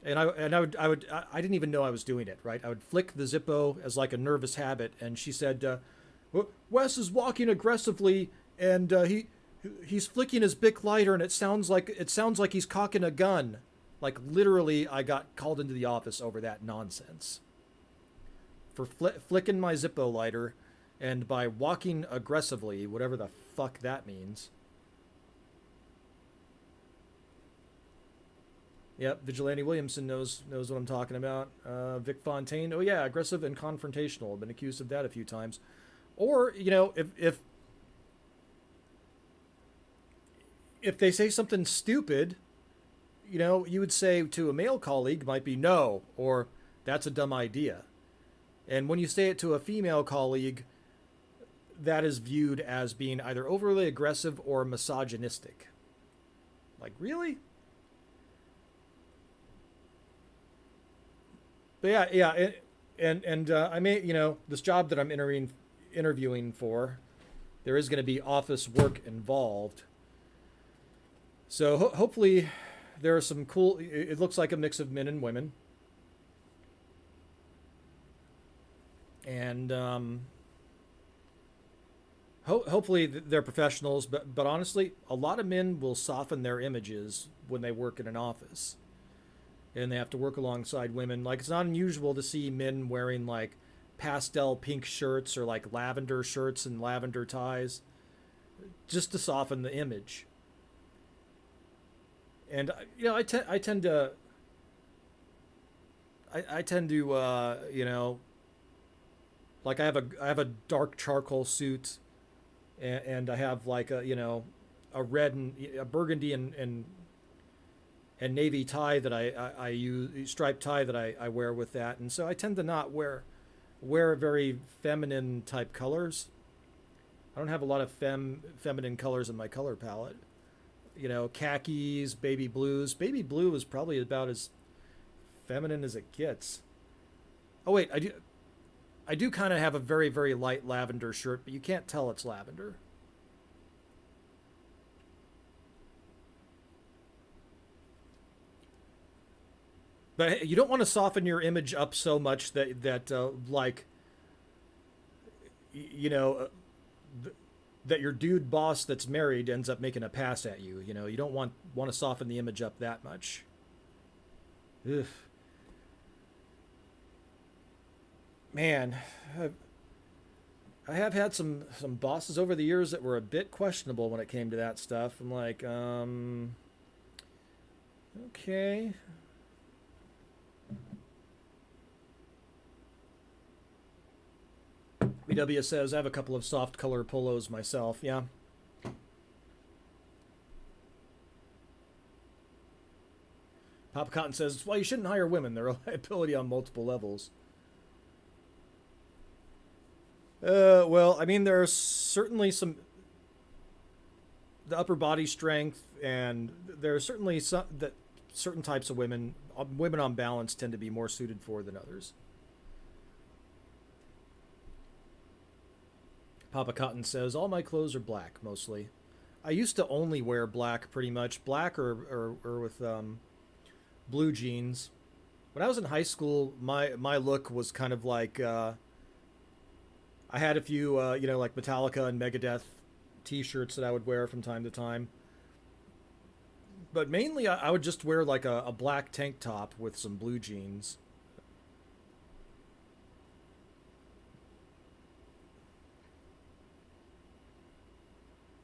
and I didn't even know I was doing it, right? I would flick the Zippo as like a nervous habit, and she said, Wes is walking aggressively, and he's flicking his Bic lighter, and it sounds like he's cocking a gun. Like, literally, I got called into the office over that nonsense. For flicking my Zippo lighter, and by walking aggressively, whatever the fuck that means. Yep, Vigilante Williamson knows what I'm talking about. Vic Fontaine, oh yeah, aggressive and confrontational. I've been accused of that a few times. Or, you know, if they say something stupid, you know, you would say to a male colleague might be no, or that's a dumb idea. And when you say it to a female colleague, that is viewed as being either overly aggressive or misogynistic. Like, really? But yeah, and I may, you know, this job that I'm interviewing for, there is going to be office work involved. So hopefully there are some cool, it looks like a mix of men and women. And hopefully they're professionals, but honestly, a lot of men will soften their images when they work in an office. And they have to work alongside women. Like, it's not unusual to see men wearing, like, pastel pink shirts or like lavender shirts and lavender ties, just to soften the image. And I tend to I tend to like I have a dark charcoal suit, and I have like a red and a burgundy and navy tie that I use, striped tie that I wear with that, and so I tend to not wear very feminine type colors. I don't have a lot of feminine colors in my color palette. Khakis, baby blues. Baby blue is probably about as feminine as it gets. Oh wait, I do kind of have a very very light lavender shirt, but you can't tell it's lavender. But you don't want to soften your image up so much that like you know that your dude boss that's married ends up making a pass at you. You don't want to soften the image up that much. Ugh. Man, I have had some bosses over the years that were a bit questionable when it came to that stuff. I'm like, okay. BW says I have a couple of soft color polos myself. Yeah. Papa Cotton says, well, you shouldn't hire women. They're a liability on multiple levels. Well, I mean, there are certainly the upper body strength, and there are certainly some that certain types of women on balance tend to be more suited for than others. Papa Cotton says, all my clothes are black, mostly. I used to only wear black, pretty much. Black or with blue jeans. When I was in high school, my look was kind of like... I had a few, like Metallica and Megadeth t-shirts that I would wear from time to time. But mainly I would just wear like a black tank top with some blue jeans.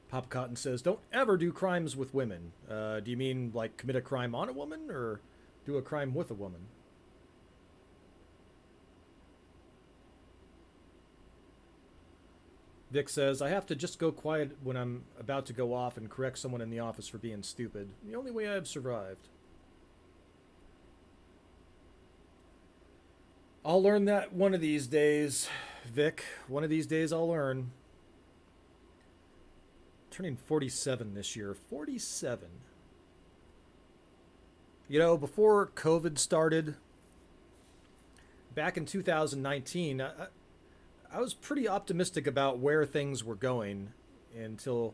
Pop Cotton says, don't ever do crimes with women. Do you mean like commit a crime on a woman or do a crime with a woman? Vic says, I have to just go quiet when I'm about to go off and correct someone in the office for being stupid. The only way I've survived. I'll learn that one of these days, Vic. One of these days I'll learn. Turning 47 this year. 47. Before COVID started, back in 2019, I was pretty optimistic about where things were going until...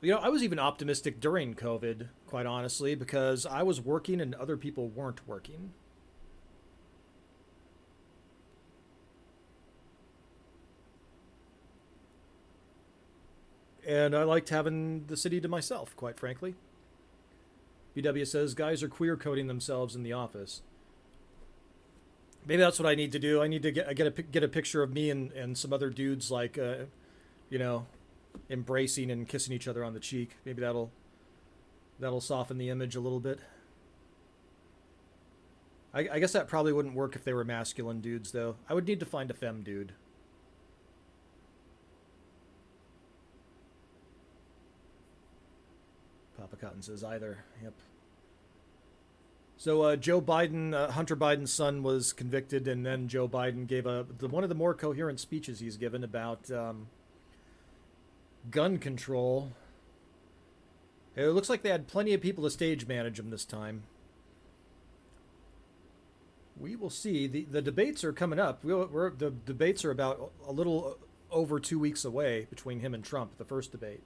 I was even optimistic during COVID, quite honestly, because I was working and other people weren't working. And I liked having the city to myself, quite frankly. BW says, guys are queer coding themselves in the office. Maybe that's what I need to do. I need to get a picture of me and some other dudes, like, embracing and kissing each other on the cheek. Maybe that'll soften the image a little bit. I guess that probably wouldn't work if they were masculine dudes, though. I would need to find a femme dude. Papa Cotton says either. Yep. So Joe Biden, Hunter Biden's son, was convicted, and then Joe Biden gave one of the more coherent speeches he's given about gun control. It looks like they had plenty of people to stage manage him this time. We will see. The debates are coming up. The debates are about a little over 2 weeks away between him and Trump, the first debate.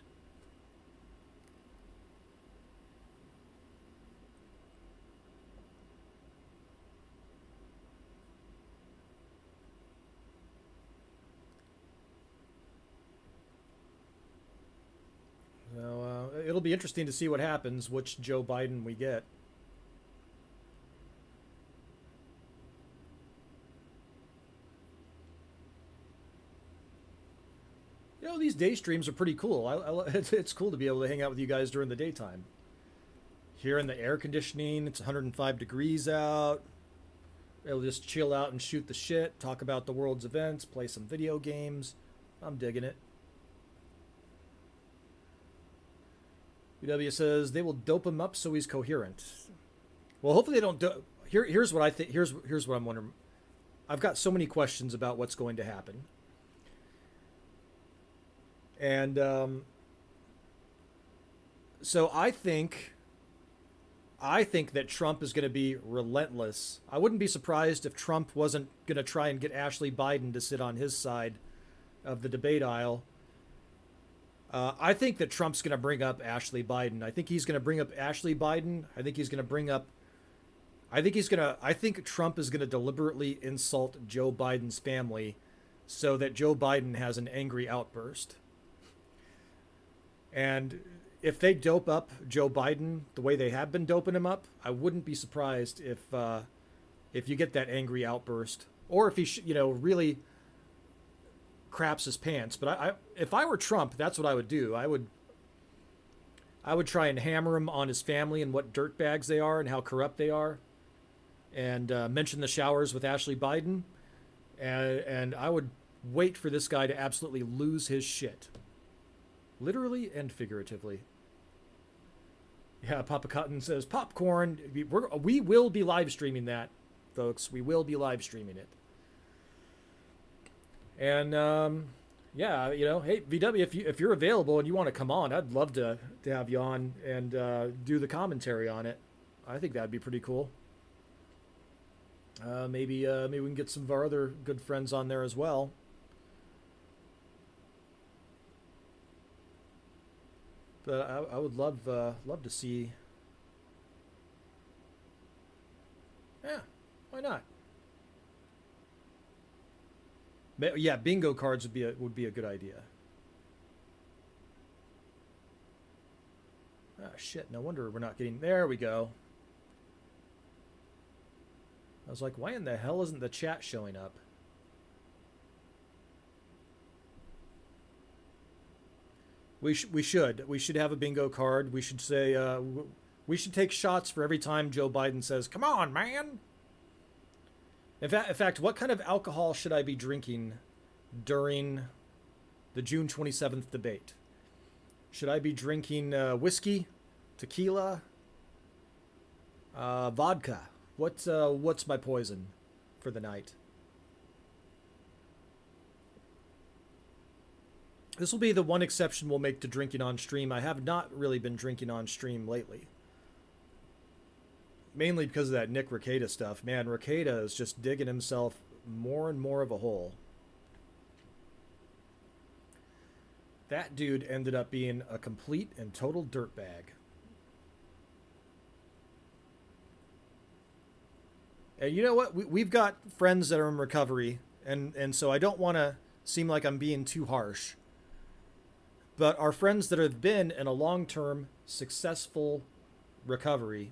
So it'll be interesting to see what happens, which Joe Biden we get. day streams are pretty cool. It's cool to be able to hang out with you guys during the daytime. Here in the air conditioning, it's 105 degrees out. We'll just chill out and shoot the shit, talk about the world's events, play some video games. I'm digging it. UW says they will dope him up so he's coherent. Well, hopefully they don't do. Here's what I think. Here's what I'm wondering. I've got so many questions about what's going to happen, and so I think that Trump is going to be relentless. I wouldn't be surprised if Trump wasn't going to try and get Ashley Biden to sit on his side of the debate aisle. I think that Trump's going to bring up Ashley Biden. I think he's going to bring up Ashley Biden. I think Trump is going to deliberately insult Joe Biden's family so that Joe Biden has an angry outburst. And if they dope up Joe Biden the way they have been doping him up, I wouldn't be surprised if you get that angry outburst, or if he really craps his pants. But if I were Trump, that's what I would do. I would try and hammer him on his family and what dirtbags they are and how corrupt they are, and mention the showers with Ashley Biden, and I would wait for this guy to absolutely lose his shit, literally and figuratively. Yeah, Papa Cotton says popcorn. We will be live streaming that, folks. We will be live streaming it. And yeah, hey VW, if you're available and you want to come on, I'd love to have you on and do the commentary on it. I think that'd be pretty cool. Maybe we can get some of our other good friends on there as well. But I would love to see. Yeah, why not? Yeah, bingo cards would be a good idea. Ah, shit! No wonder we're not getting. There we go. I was like, why in the hell isn't the chat showing up? We should have a bingo card. We should say we should take shots for every time Joe Biden says, "Come on, man." In fact, what kind of alcohol should I be drinking during the June 27th debate? Should I be drinking whiskey, tequila, vodka? What's my poison for the night? This will be the one exception we'll make to drinking on stream. I have not really been drinking on stream lately. Mainly because of that Nick Rekieta stuff. Man, Rekieta is just digging himself more and more of a hole. That dude ended up being a complete and total dirtbag. And you know what? We've got friends that are in recovery, and so I don't want to seem like I'm being too harsh. But our friends that have been in a long-term, successful recovery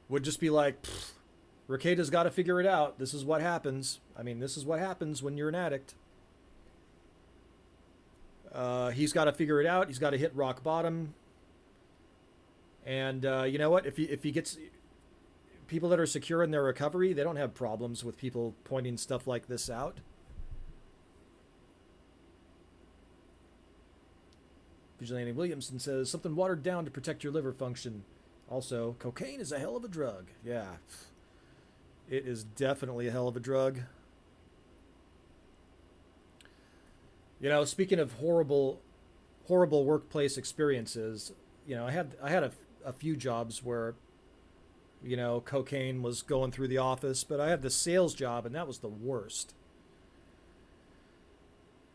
would just be like, Rekieta's got to figure it out. This is what happens. I mean, this is what happens when you're an addict. He's got to figure it out. He's got to hit rock bottom. And you know what? If he gets... People that are secure in their recovery, they don't have problems with people pointing stuff like this out. Vigilante Williamson says, something watered down to protect your liver function. Also, cocaine is a hell of a drug. Yeah. It is definitely a hell of a drug. You know, speaking of horrible workplace experiences, you know, I had a few jobs where, you know, cocaine was going through the office, but I had the sales job, and that was the worst.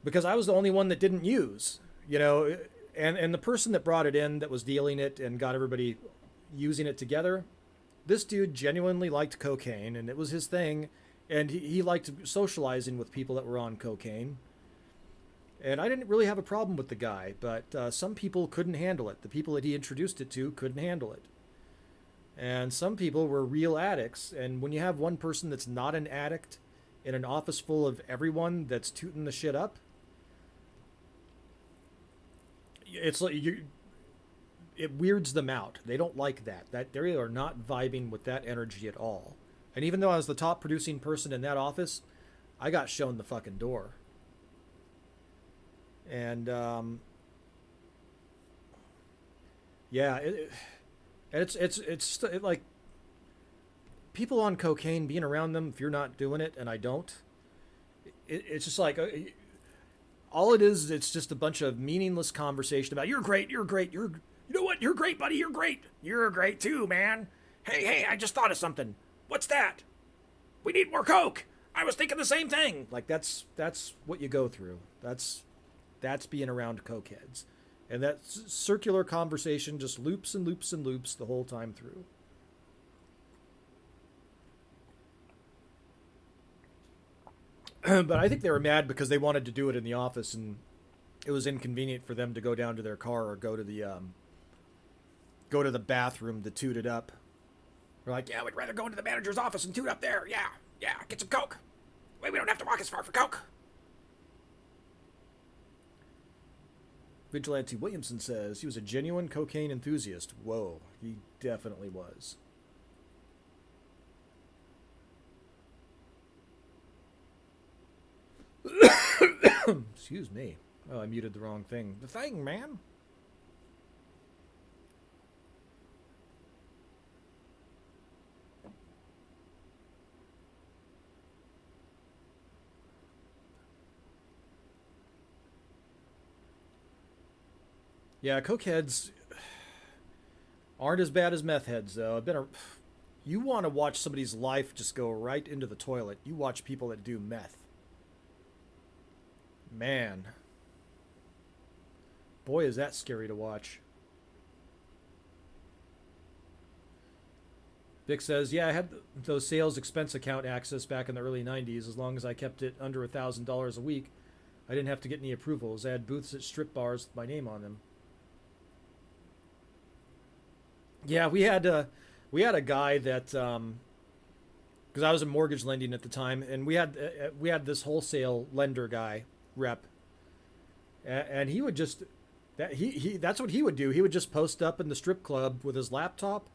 Because I was the only one that didn't use, you know, and the person that brought it in, that was dealing it and got everybody using it together, this dude genuinely liked cocaine, and it was his thing, and he liked socializing with people that were on cocaine. And I didn't really have a problem with the guy, but some people couldn't handle it. The people that he introduced it to couldn't handle it. And some people were real addicts. And when you have one person that's not an addict in an office full of everyone that's tooting the shit up, it's like it weirds them out. They don't like that. That they are not vibing with that energy at all. And even though I was the top producing person in that office, I got shown the fucking door. And yeah, like people on cocaine being around them if you're not doing it, and I don't. It's just like all it is. It's just a bunch of meaningless conversation about you're great, you're great, you know what, you're great, buddy, you're great, you're great too, man. Hey, I just thought of something. What's that? We need more coke. I was thinking the same thing. Like that's what you go through. That's being around cokeheads. And that circular conversation just loops and loops and loops the whole time through. But I think they were mad because they wanted to do it in the office, and it was inconvenient for them to go down to their car or go to the bathroom to toot it up. We're like, yeah, we'd rather go into the manager's office and toot up there. Yeah, get some coke. Wait, we don't have to walk as far for coke. Vigilante Williamson says he was a genuine cocaine enthusiast. Whoa, he definitely was. Excuse me. Oh, I muted the wrong thing. The thing, man. Yeah, cokeheads aren't as bad as meth heads, though. You want to watch somebody's life just go right into the toilet. You watch people that do meth. Man. Boy, is that scary to watch. Vic says, yeah, I had those sales expense account access back in the early 90s. As long as I kept it under $1,000 a week, I didn't have to get any approvals. I had booths at strip bars with my name on them. Yeah, we had a guy that because I was in mortgage lending at the time, and we had this wholesale lender guy rep, and he would just that's what he would do. He would just post up in the strip club with his laptop,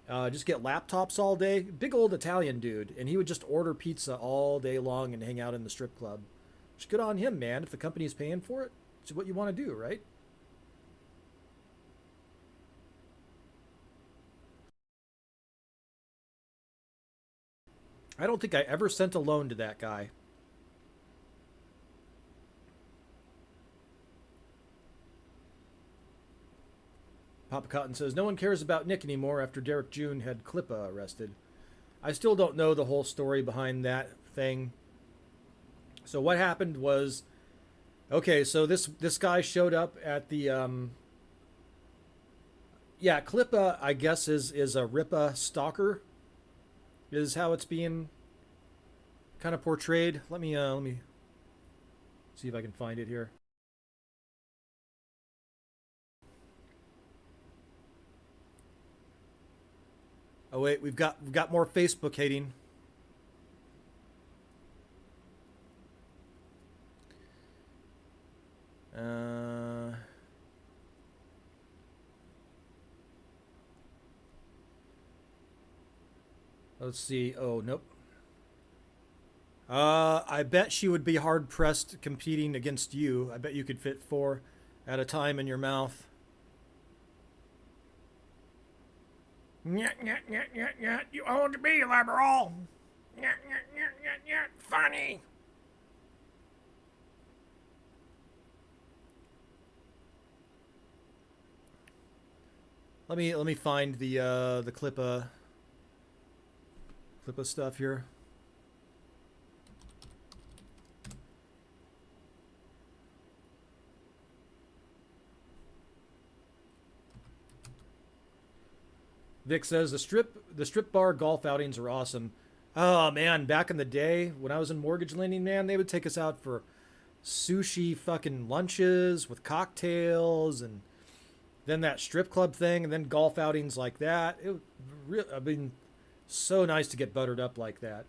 just get laptops all day. Big old Italian dude, and he would just order pizza all day long and hang out in the strip club. Just good on him, man. If the company's paying for it, it's what you want to do, right? I don't think I ever sent a loan to that guy. Papa Cotton says, no one cares about Nick anymore after Derek June had Klippa arrested. I still don't know the whole story behind that thing. So what happened was, okay, so this guy showed up at the yeah, Klippa, I guess is a Ripa stalker, is how it's being kind of portrayed. Let me see if I can find it here. Oh wait, we've got more Facebook hating. Let's see. Oh, nope. I bet she would be hard pressed competing against you. I bet you could fit 4 at a time in your mouth. You owned me, liberal. Funny. Let me find the Klippa stuff here. Vic says the strip bar golf outings are awesome. Oh man, back in the day when I was in mortgage lending, man, they would take us out for sushi fucking lunches with cocktails, and then that strip club thing, and then golf outings like that. I mean, so nice to get buttered up like that.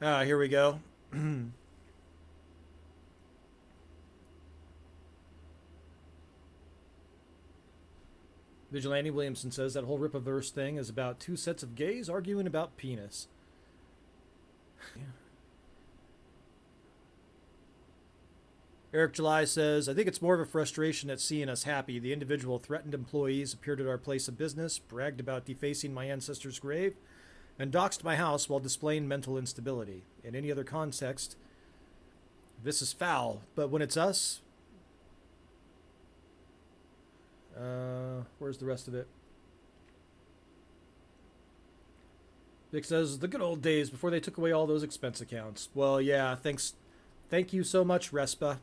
Ah, here we go. Vigilante Williamson says that whole Rippaverse thing is about two sets of gays arguing about penis. Yeah. Eric July says, I think it's more of a frustration at seeing us happy. The individual threatened employees appeared at our place of business, bragged about defacing my ancestor's grave, and doxed my house while displaying mental instability. In any other context, this is foul. But when it's us... where's the rest of it? Vic says, the good old days before they took away all those expense accounts. Well, yeah, thanks. Thank you so much, Respa.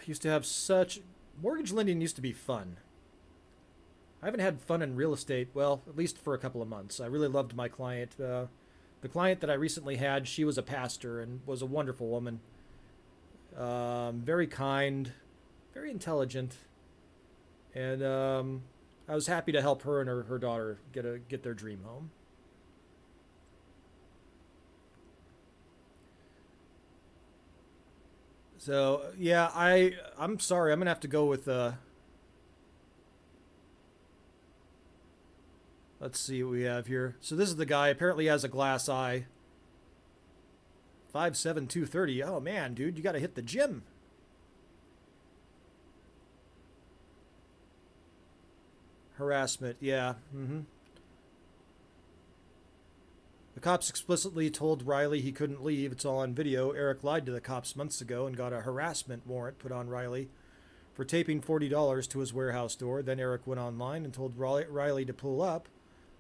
Used to have such... Mortgage lending used to be fun. I haven't had fun in real estate, well, at least for a couple of months. I really loved my client. The client that I recently had, she was a pastor and was a wonderful woman. Very kind, very intelligent, and I was happy to help her and her daughter get their dream home. So yeah, I'm sorry, I'm gonna have to go with let's see what we have here. So this is the guy, apparently has a glass eye. 5'7", 230. Oh man, dude, you got to hit the gym. Harassment, yeah. The cops explicitly told Riley he couldn't leave. It's all on video. Eric lied to the cops months ago and got a harassment warrant put on Riley for taping $40 to his warehouse door. Then Eric went online and told Riley to pull up.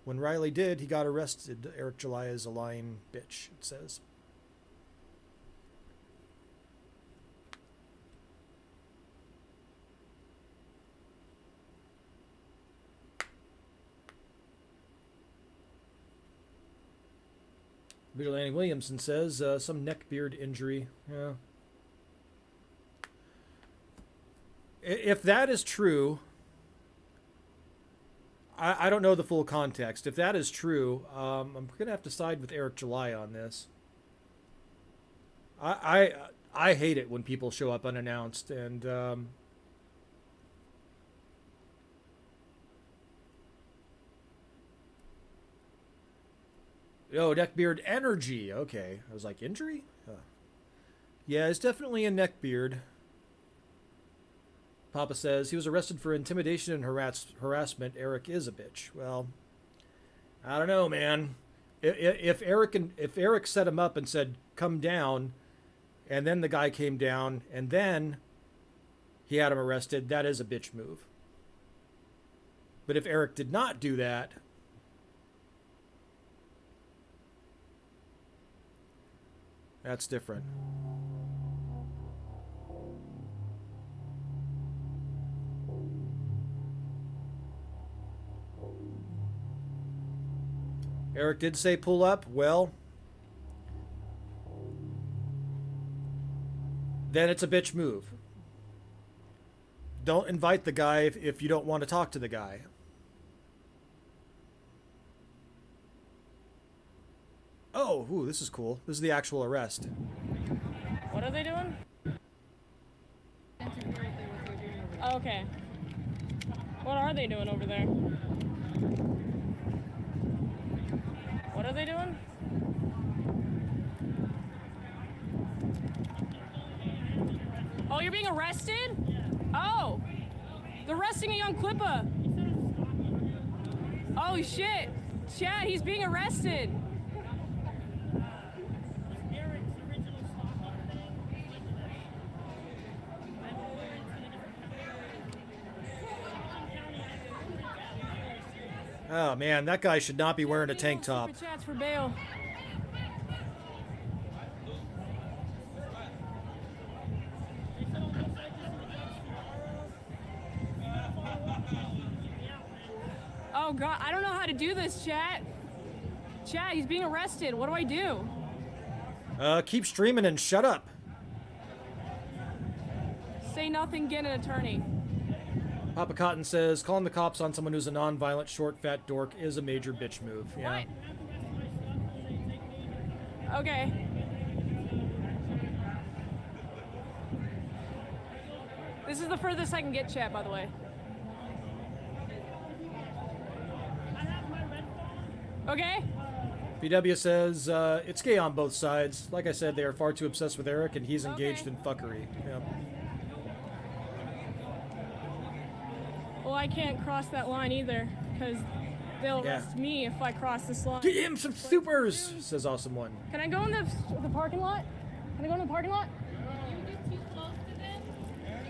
When Riley did, he got arrested. Eric July is a lying bitch, it says. Vigilante Williamson says some neckbeard injury. Yeah. If that is true, I don't know the full context. If that is true, I'm going to have to side with Eric July on this. I hate it when people show up unannounced and oh, neckbeard energy. Okay. I was like, injury? Yeah, it's definitely a neckbeard. Papa says he was arrested for intimidation and harassment. Eric is a bitch. Well, I don't know, man. If Eric set him up and said, come down, and then the guy came down, and then he had him arrested, that is a bitch move. But if Eric did not do that... that's different. Eric did say pull up. Well, then it's a bitch move. Don't invite the guy if you don't want to talk to the guy. Oh, ooh, this is cool. This is the actual arrest. What are they doing? Oh, okay. What are they doing over there? What are they doing? Oh, you're being arrested? Oh! They're arresting a young Clippa! Oh, shit! Chad, he's being arrested! Oh man, that guy should not be wearing a tank top. Super chats for bail. Oh god, I don't know how to do this, chat. Chat, he's being arrested. What do I do? Keep streaming and shut up. Say nothing, get an attorney. Papa Cotton says, calling the cops on someone who's a non-violent, short, fat dork is a major bitch move. Yeah. What? Okay. This is the furthest I can get, chat, by the way. Okay. VW says, it's gay on both sides. Like I said, they are far too obsessed with Eric, and he's engaged in fuckery. Yep. Well, I can't cross that line either, because they'll arrest me if I cross this line. Get him some supers, says Awesome One. Can I go in the parking lot? Can I go in the parking lot? You get too close to them,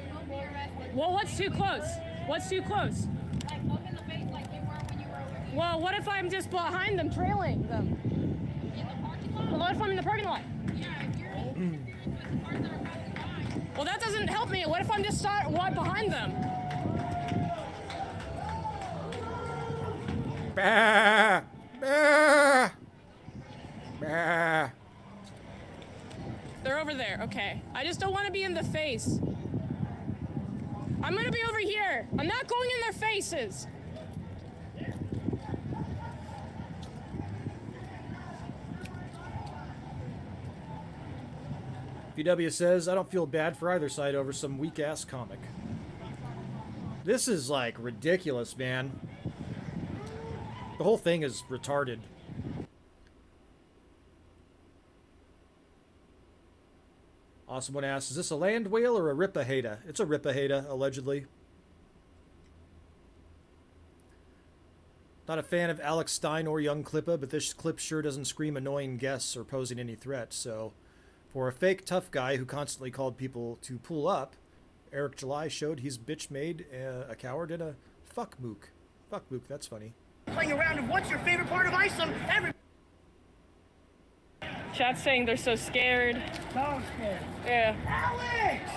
you will be arrested. Well, what's too close? What's too close? Like, look in the face like you were when you were over here. Well, what if I'm just behind them, trailing them? In the parking lot? Well, what if I'm in the parking lot? Yeah, if you're with the cars that are passing by. Well, that doesn't help me. What if I'm just right behind them? Bah! Bah! Bah! They're over there. Okay. I just don't want to be in the face. I'm going to be over here. I'm not going in their faces. VW says, I don't feel bad for either side over some weak-ass comic. This is, like, ridiculous, man. The whole thing is retarded. Awesome One asks, is this a land whale or a ripaheta? It's a ripaheta, allegedly. Not a fan of Alex Stein or Young Klippa, but this clip sure doesn't scream annoying guests or posing any threat, so... For a fake tough guy who constantly called people to pull up, Eric July showed he's bitch-made, a coward, and a fuck mook. Fuck mook, that's funny. Playing around of what's your favorite part of ISOM? Chat's saying they're so scared. So scared. Yeah. Alex!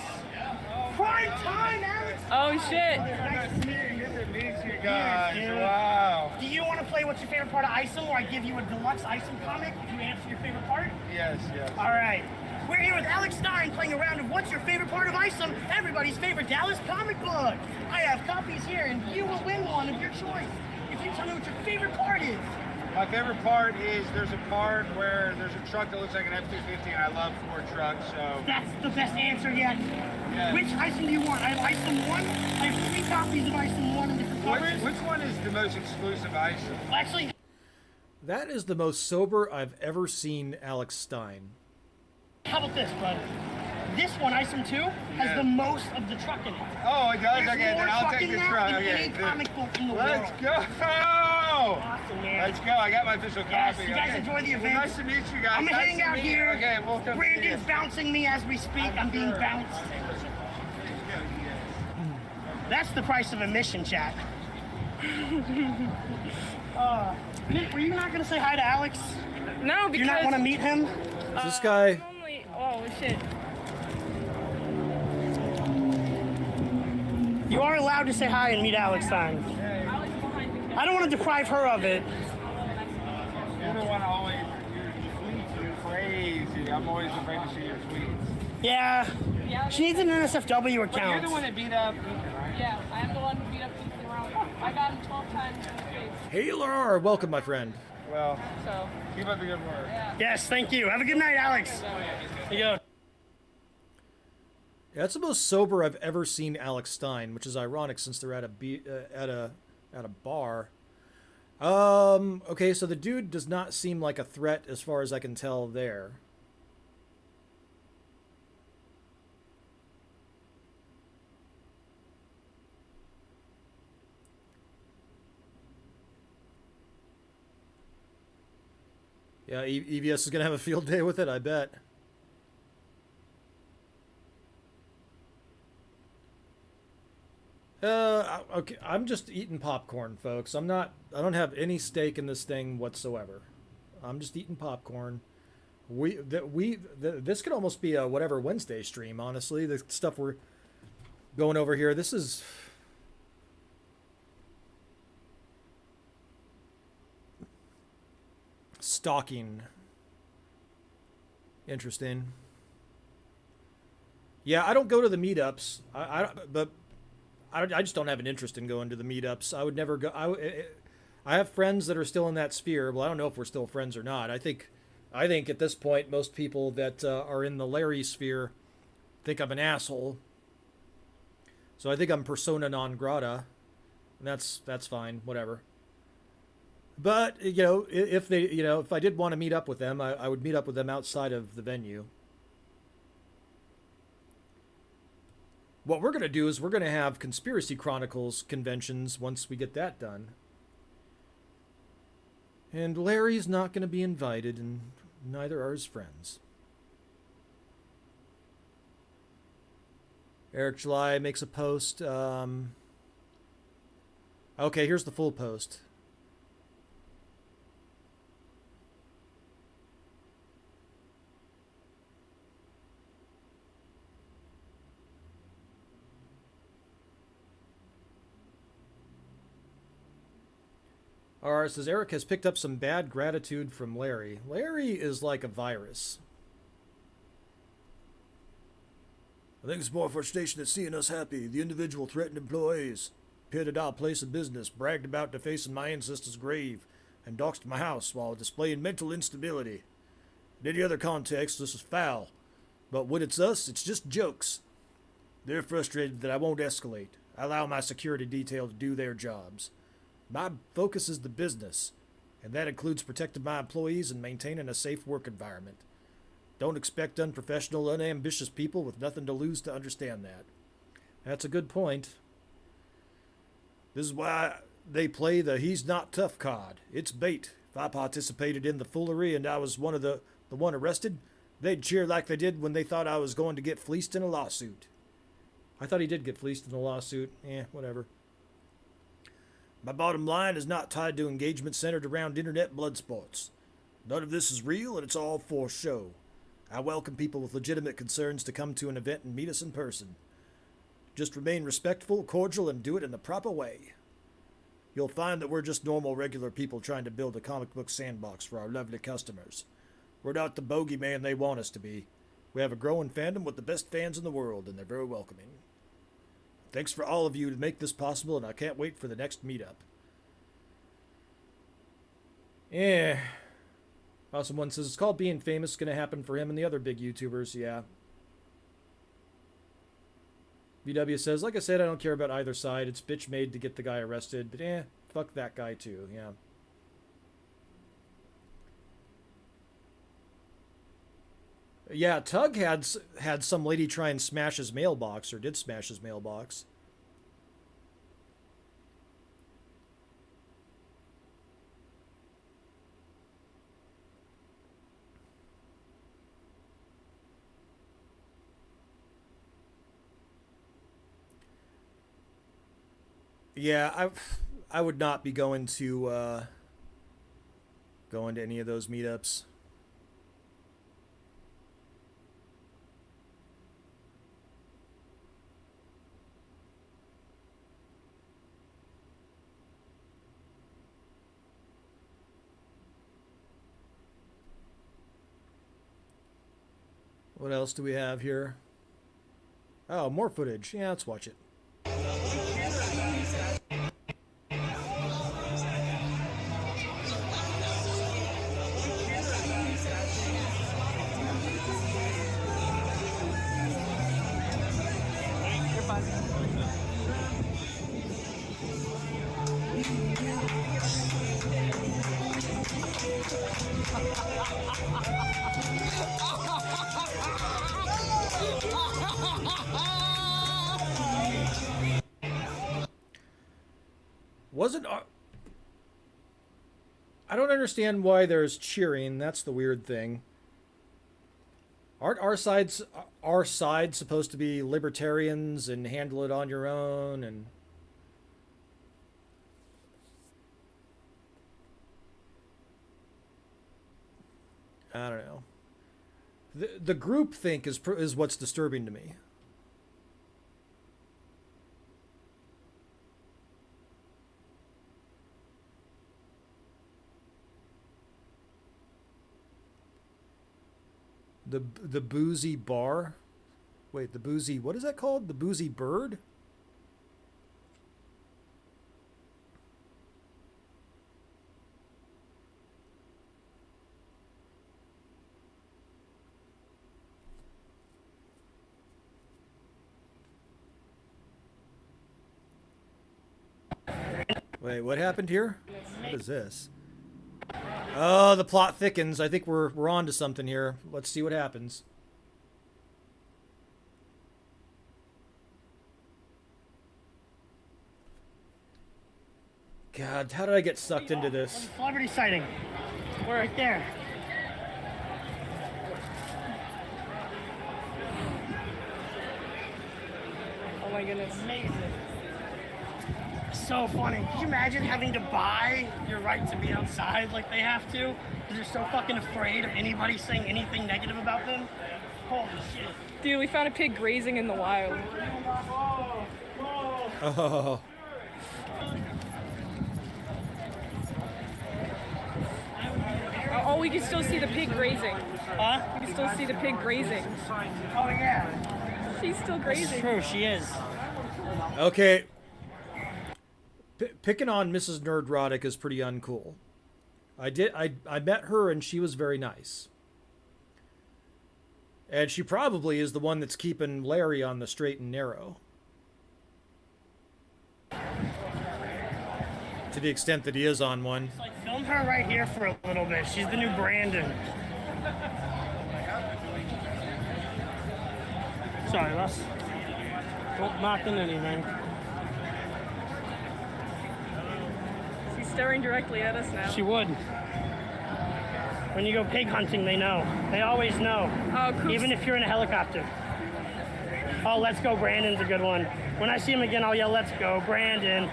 Prime time, Alex! Oh, shit. Nice to meet you. Good to meet you guys. Dude. Wow. Do you want to play what's your favorite part of ISOM, where I give you a deluxe ISOM comic if you answer your favorite part? Yes, yes. All right. We're here with Alex Stein playing a round of what's your favorite part of ISOM, everybody's favorite Dallas comic book. I have copies here, and you will win one of your choice if you tell me what your favorite part is. My favorite part is there's a part where there's a truck that looks like an F-250, and I love Ford trucks, so... That's the best answer yet. Yes. Which ISOM do you want? I have ISOM 1. I have 3 copies of ISOM 1 in different covers. Which one is the most exclusive item? Well, actually, That is the most sober I've ever seen Alex Stein. how about this, bud? This one, ISOM 2, has the most of the truck in it. Oh, it does? There's Okay, more then I'll truck take in the that truck. than Okay, any comic book in the let's world. go! Awesome, man. Let's go. I got my official Yes, copy. you guys Okay. enjoy the Well, event. nice to meet you guys. I'm Nice hanging to out meet you. here. Okay, we'll come see Brandon's you. bouncing me as we speak. I'm being bounced. That's the price of admission, chat. Nick, were you not going to say hi to Alex? No, Do because... you not want to meet him? This guy... Normally... Oh, shit. You are allowed to say hi and meet Alex Stein. I don't want to deprive her of it. You're the one always, your tweets are crazy. I'm always afraid to see your tweets. Yeah. She needs an NSFW You're account. the one that beat up Ethan, right? Yeah, I am the one who beat up Ethan around. I got him 12 times in the face, Halar! Welcome, my friend. Well, so... keep up the good work. Yes, thank you. Have a good night, Alex. Here you go. Yeah, that's the most sober I've ever seen Alex Stein, which is ironic since they're at a bar. Okay, so the dude does not seem like a threat as far as I can tell there. Yeah, EVS is going to have a field day with it, I bet. Okay, I'm just eating popcorn, folks. I don't have any stake in this thing whatsoever. I'm just eating popcorn. This could almost be a whatever Wednesday stream, honestly. The stuff we're going over here, this is... Stalking. Interesting. Yeah, I don't go to the meetups. I just don't have an interest in going to the meetups. I would never go. I have friends that are still in that sphere. Well, I don't know if we're still friends or not. I think I think at this point, most people that are in the Larry sphere think I'm an asshole. So I think I'm persona non grata. And that's fine, whatever. But if they, if I did want to meet up with them, I would meet up with them outside of the venue. What we're gonna do is we're gonna have Conspiracy Chronicles conventions once we get that done. And Larry's not gonna be invited, and neither are his friends. Eric July makes a post. Okay, here's the full post. R says Eric has picked up some bad gratitude from Larry. Larry is like a virus. I think it's more frustration at seeing us happy. The individual threatened employees, pitted our place of business, bragged about defacing my ancestors' grave, and doxed my house while displaying mental instability. In any other context, this is foul. But when it's us, it's just jokes. They're frustrated that I won't escalate. I allow my security detail to do their jobs. My focus is the business, and that includes protecting my employees and maintaining a safe work environment. Don't expect unprofessional, unambitious people with nothing to lose to understand that. That's a good point. This is why they play the he's not tough card. It's bait. If I participated in the foolery and I was one of the one arrested, they'd cheer like they did when they thought I was going to get fleeced in a lawsuit. I thought he did get fleeced in a lawsuit. Whatever. My bottom line is not tied to engagement centered around internet blood sports. None of this is real, and it's all for show. I welcome people with legitimate concerns to come to an event and meet us in person. Just remain respectful, cordial, and do it in the proper way. You'll find that we're just normal, regular people trying to build a comic book sandbox for our lovely customers. We're not the bogeyman they want us to be. We have a growing fandom with the best fans in the world, and they're very welcoming. Thanks for all of you to make this possible, and I can't wait for the next meetup. Yeah. Awesome One says, it's called being famous. It's going to happen for him and the other big YouTubers. Yeah. VW says, like I said, I don't care about either side. It's bitch made to get the guy arrested. But fuck that guy too. Yeah. Yeah, Tug had some lady try and smash his mailbox, or did smash his mailbox. Yeah, I would not be going to any of those meetups. What else do we have here? Oh, more footage. Yeah, let's watch it. I don't understand why there's cheering. That's the weird thing. Aren't our side supposed to be libertarians and handle it on your own? And I don't know. The group think is what's disturbing to me. The boozy bar. Wait, the boozy, what is that called? The boozy bird? Wait, what happened here? What is this? Oh, the plot thickens. I think we're on to something here. Let's see what happens. God, how did I get sucked into this? Celebrity sighting. We're right there. Oh my goodness. Amazing. So funny. Could you imagine having to buy your right to be outside like they have to? Because they're so fucking afraid of anybody saying anything negative about them? Holy shit. Dude, we found a pig grazing in the wild. Oh. Oh, we can still see the pig grazing. Huh? We can still see the pig grazing. Oh yeah. She's still It's grazing. true, she is. Okay. Picking on Mrs. Nerdrotic is pretty uncool. I met her and she was very nice. And she probably is the one that's keeping Larry on the straight and narrow. To the extent that he is on one. Like, film her right here for a little bit. She's the new Brandon. Sorry, Les. Don't knock into anything. She's staring directly at us now. She would. When you go pig hunting, they know. They always know. Oh, Coops. Even if you're in a helicopter. Oh, let's go, Brandon's a good one. When I see him again, I'll yell, let's go, Brandon.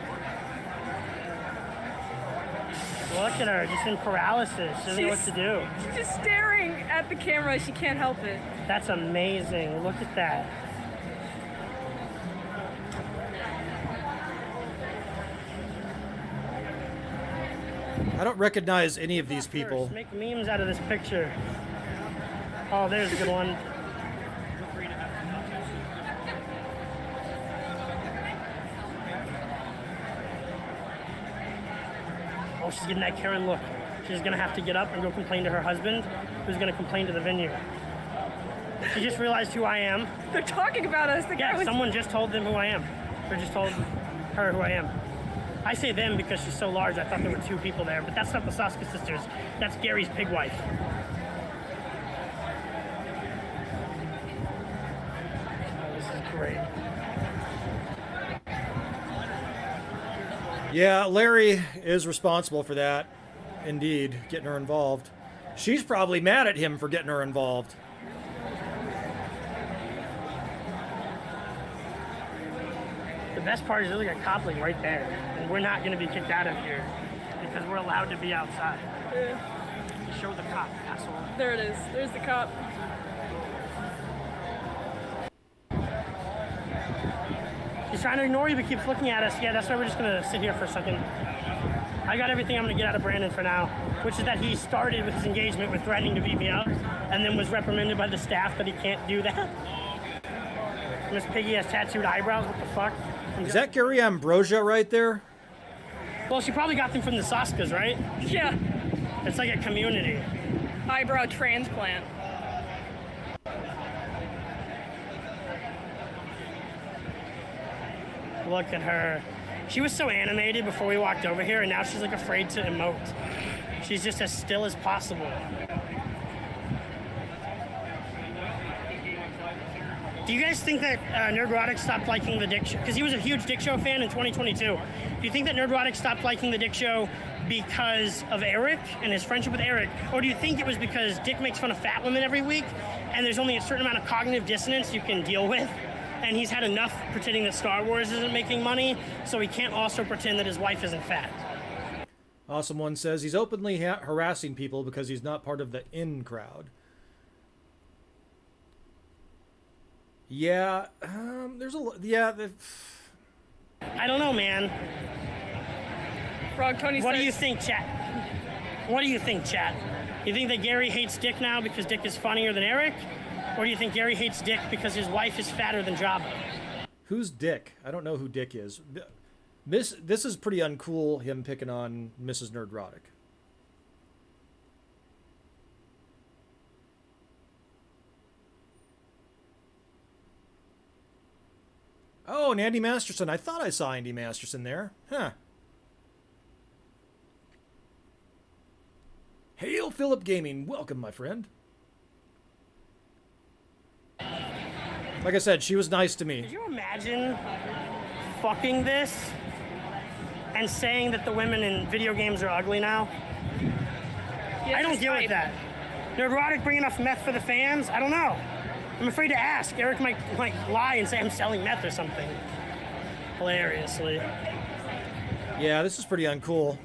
Look at her, just in paralysis. She doesn't know what to do. She's just staring at the camera. She can't help it. That's amazing. Look at that. I don't recognize any of these people. First, make memes out of this picture. Oh, there's a good one. Oh, she's getting that Karen look. She's gonna have to get up and go complain to her husband, who's gonna complain to the venue. She just realized who I am. They're talking about us. The guy Yeah, was... someone just told them who I am. Or just told her who I am. I say them because she's so large, I thought there were two people there, but that's not the Saska sisters. That's Gary's pig wife. Oh, this is great. Yeah, Larry is responsible for that. Indeed, getting her involved. She's probably mad at him for getting her involved. The best part is there's like a coupling right there, and we're not going to be kicked out of here because we're allowed to be outside. Show the cop, asshole. There it is. There's the cop. He's trying to ignore you, but keeps looking at us. Yeah, that's why we're just going to sit here for a second. I got everything I'm going to get out of Brandon for now, which is that he started with his engagement with threatening to beat me up, and then was reprimanded by the staff that he can't do that. Miss Piggy has tattooed eyebrows. What the fuck? Is that Gary Ambrosia right there? Well, she probably got them from the Saskas, right? Yeah. It's like a community. Eyebrow transplant. Look at her. She was so animated before we walked over here, and now she's like afraid to emote. She's just as still as possible. Do you guys think that Nerdrotic stopped liking the Dick Show? Because he was a huge Dick Show fan in 2022. Do you think that Nerdrotic stopped liking the Dick Show because of Eric and his friendship with Eric? Or do you think it was because Dick makes fun of fat women every week, and there's only a certain amount of cognitive dissonance you can deal with? And he's had enough pretending that Star Wars isn't making money, so he can't also pretend that his wife isn't fat. Awesome One says he's openly harassing people because he's not part of the in crowd. Yeah, there's a yeah. I don't know, man. Frog Tony What says, do you think, chat? What do you think, chat? You think that Gary hates Dick now because Dick is funnier than Eric? Or do you think Gary hates Dick because his wife is fatter than Jabba? Who's Dick? I don't know who Dick is. This is pretty uncool, him picking on Mrs. Nerdrotic. Oh, and Andy Masterson. I thought I saw Andy Masterson there. Huh. Philip Gaming, welcome, my friend. Like I said, she was nice to me. Could you imagine fucking this and saying that the women in video games are ugly now? Yeah, I don't just deal type. with that. Nerdrotic bring enough meth for the fans? I don't know. I'm afraid to ask. Eric might lie and say I'm selling meth or something. Hilariously. Yeah, this is pretty uncool.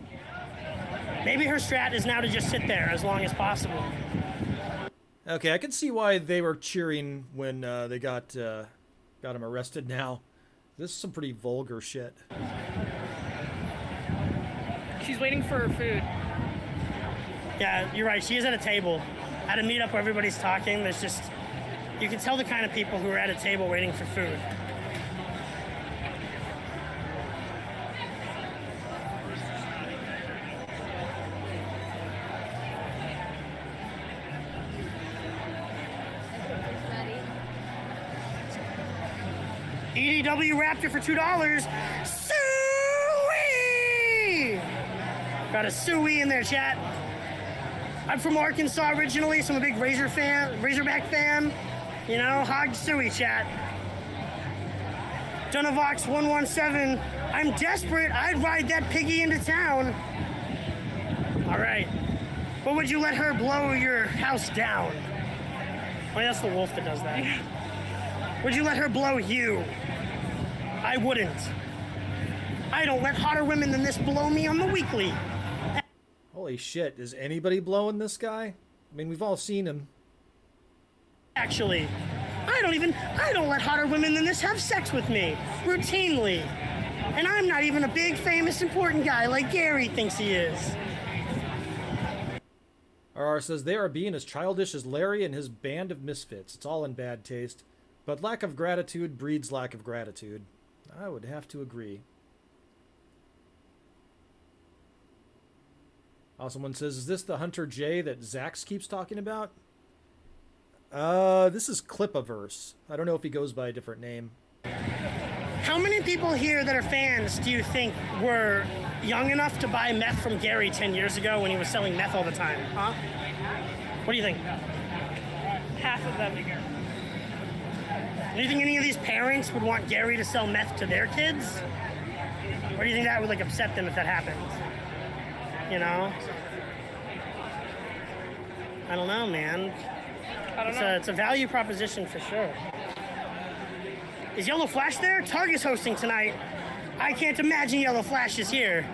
Maybe her strat is now to just sit there as long as possible. Okay, I can see why they were cheering when they got him arrested now. This is some pretty vulgar shit. She's waiting for her food. Yeah, you're right. She is at a table. At a meetup where everybody's talking, there's just... You can tell the kind of people who are at a table waiting for food. EDW Raptor for $2. Suey! Got a Suey in there, chat. I'm from Arkansas originally, so I'm a big Razorback fan. You know, hog Suey, chat. Donavox 117. I'm desperate. I'd ride that piggy into town. All right. But would you let her blow your house down? Well, that's the wolf that does that. Would you let her blow you? I wouldn't. I don't let hotter women than this blow me on the weekly. Holy shit, is anybody blowing this guy? I mean, we've all seen him. Actually, I don't let hotter women than this have sex with me. Routinely. And I'm not even a big, famous, important guy like Gary thinks he is. RR says, they are being as childish as Larry and his band of misfits. It's all in bad taste. But lack of gratitude breeds lack of gratitude. I would have to agree. Someone says, is this the Hunter J that Zax keeps talking about? This is Clipaverse. I don't know if he goes by a different name. How many people here that are fans do you think were young enough to buy meth from Gary 10 years ago when he was selling meth all the time? Huh? What do you think? Half of them. Do you think any of these parents would want Gary to sell meth to their kids? Or do you think that would upset them if that happened? You know? I don't know, man. It's a value proposition for sure. Is Yellow Flash there? Tug is hosting tonight. I can't imagine Yellow Flash is here.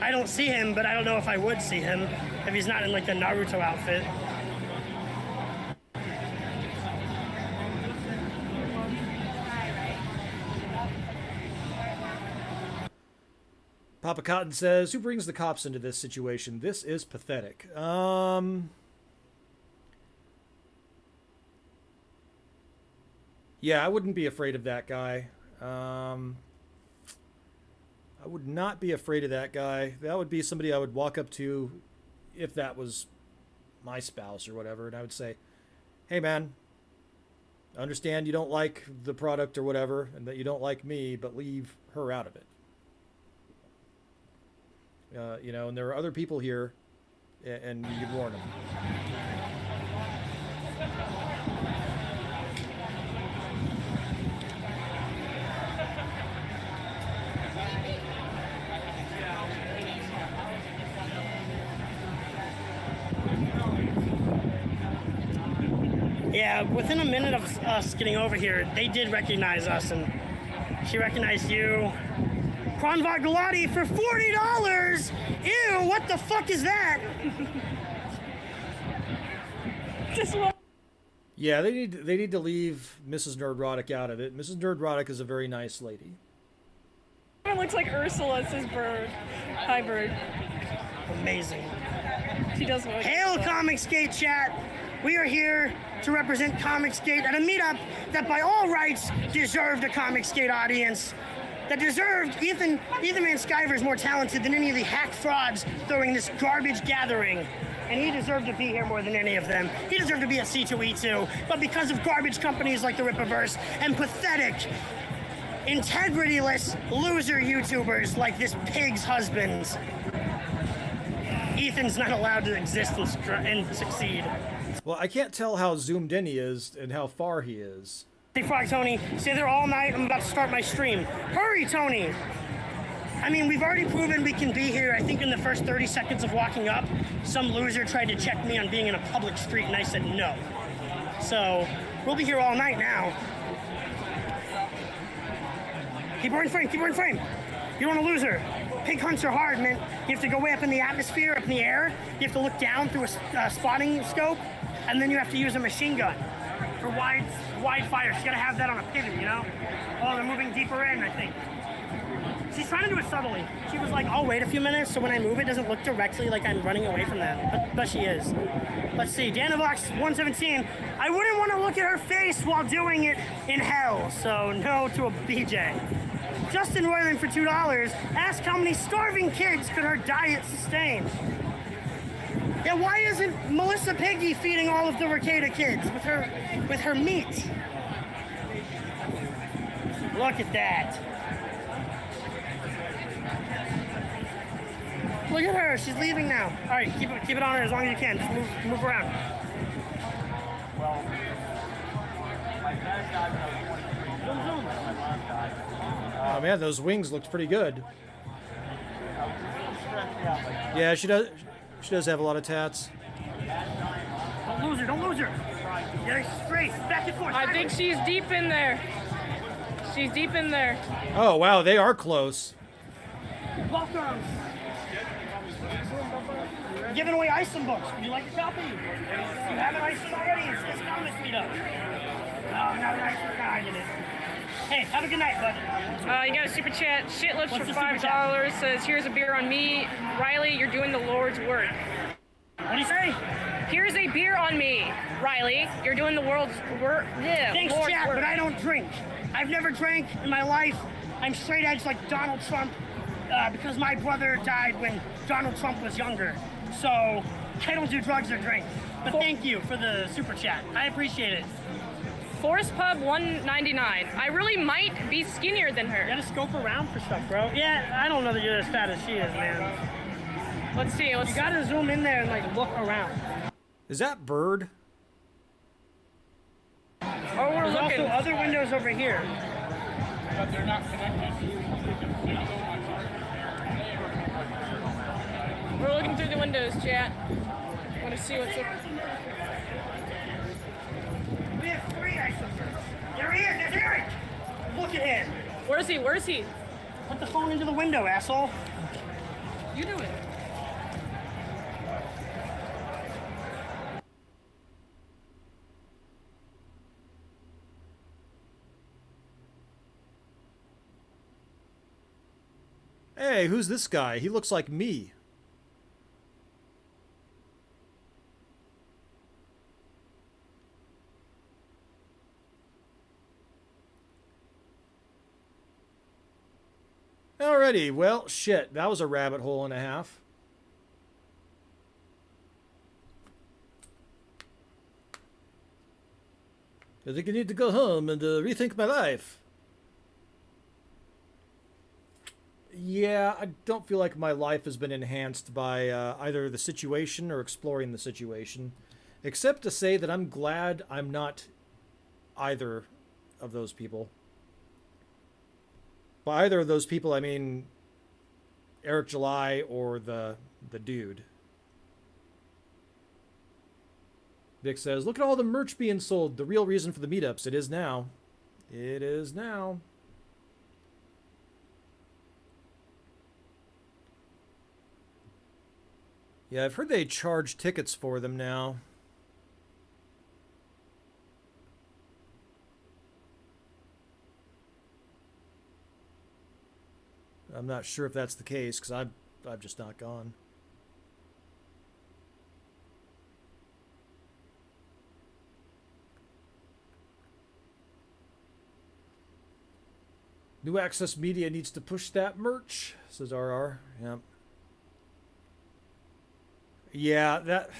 I don't see him, but I don't know if I would see him if he's not in the Naruto outfit. Papa Cotton says, who brings the cops into this situation? This is pathetic. Yeah, I wouldn't be afraid of that guy. I would not be afraid of that guy. That would be somebody I would walk up to if that was my spouse or whatever, and I would say, hey man, I understand you don't like the product or whatever, and that you don't like me, but leave her out of it. You know, and there are other people here, and you could warn them. Yeah, within a minute of us getting over here, they did recognize us, and she recognized you. Kronvat Galati for $40! Ew, what the fuck is that? Yeah, they need to leave Mrs. Nerdrotic out of it. Mrs. Nerdrotic is a very nice lady. It looks like Ursula, says Bird. Hi, Bird. Amazing. She does look. Hail Comicsgate chat! We are here to represent Comicsgate at a meetup that by all rights deserved a Comicsgate audience. That deserved, Ethan Van Sciver is more talented than any of the hack frauds throwing this garbage gathering. And he deserved to be here more than any of them. He deserved to be at C2E2. But because of garbage companies like the Rippaverse and pathetic, integrityless loser YouTubers like this pig's husband, Ethan's not allowed to exist and succeed. Well, I can't tell how zoomed in he is and how far he is. Hey, Frog Tony, stay there all night. I'm about to start my stream. Hurry, Tony! I mean, we've already proven we can be here. I think in the first 30 seconds of walking up, some loser tried to check me on being in a public street, and I said no. So, we'll be here all night now. Keep her in frame, keep her in frame. You don't want to lose her. Pig hunts are hard, man. You have to go way up in the atmosphere, up in the air. You have to look down through a spotting scope, and then you have to use a machine gun for wide fire. So you gotta have that on a pivot, you know? Oh, they're moving deeper in, I think. She's trying to do it subtly. She was like, I'll wait a few minutes, so when I move, it doesn't look directly like I'm running away from them. But she is. Let's see, Danavox 117. I wouldn't want to look at her face while doing it in hell, so no to a BJ. Justin Royland for $2. Ask how many starving kids could her diet sustain? Yeah, why isn't Melissa Piggy feeding all of the Ricada kids with her meat? Look at that. Look at her, she's leaving now. All right, keep it on her as long as you can. Just move around. Well, my dad died when I was 23. My mom died. Oh man, those wings looked pretty good. I was a little stressed out. Like, Yeah, she does. She does have a lot of tats. Don't lose her, don't lose her. Get her straight, back and forth. I think she's deep in there. She's deep in there. Oh wow, they are close. Welcome. We're giving away Isom books. Would you like a copy? You have an Isom already? It's this comic meetup. Oh, not an Isom guy in it. Hey, have a good night, bud. You got a super chat. Shitlips What's for the super $5 says, here's a beer on me. Riley, you're doing the Lord's work. What do you say? Here's a beer on me. Riley, you're doing the world's work. Yeah, Thanks, Lord's chat, work. but I don't drink. I've never drank in my life. I'm straight edge like Donald Trump because my brother died when Donald Trump was younger. So I don't do drugs or drink. But thank you for the super chat. I appreciate it. Forest Pub 199. I really might be skinnier than You her. gotta scope around for stuff, bro. Yeah, I don't know that you're as fat as she is, man. Let's see. You gotta zoom in there and like look around. Is that Bird? Oh, we're There's looking. also other windows over here. but they're not connected. We're looking through the windows, chat. Want to see what's up. We have 3 icebergs. There he is. There's Eric. Look at him. Where is he? Where is he? Put the phone into the window, asshole. You do it. Hey, who's this guy? He looks like me. Alrighty, well, shit, that was a rabbit hole and a half. I think I need to go home and rethink my life. Yeah, I don't feel like my life has been enhanced by either the situation or exploring the situation. Except to say that I'm glad I'm not either of those people. By either of those people, I mean Eric July or the dude. Vic says, look at all the merch being sold. The real reason for the meetups. It is now. It is now. Yeah, I've heard they charge tickets for them now. I'm not sure if that's the case because I've just not gone. New Access Media needs to push that merch, says RR. Yep. Yeah, that.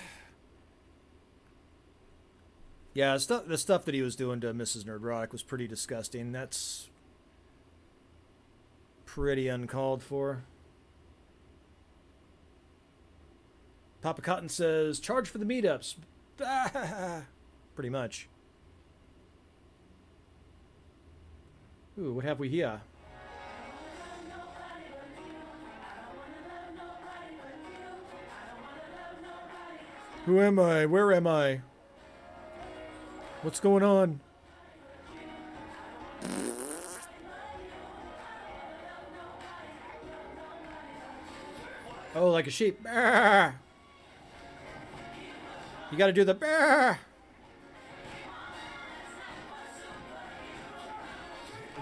Yeah, the stuff that he was doing to Mrs. Nerdrotic was pretty disgusting. That's pretty uncalled for. Papa Cotton says, charge for the meetups. Pretty much. Ooh, what have we here? Who am I? Where am I? What's going on? Oh, like a sheep. Bah! You gotta do the bah!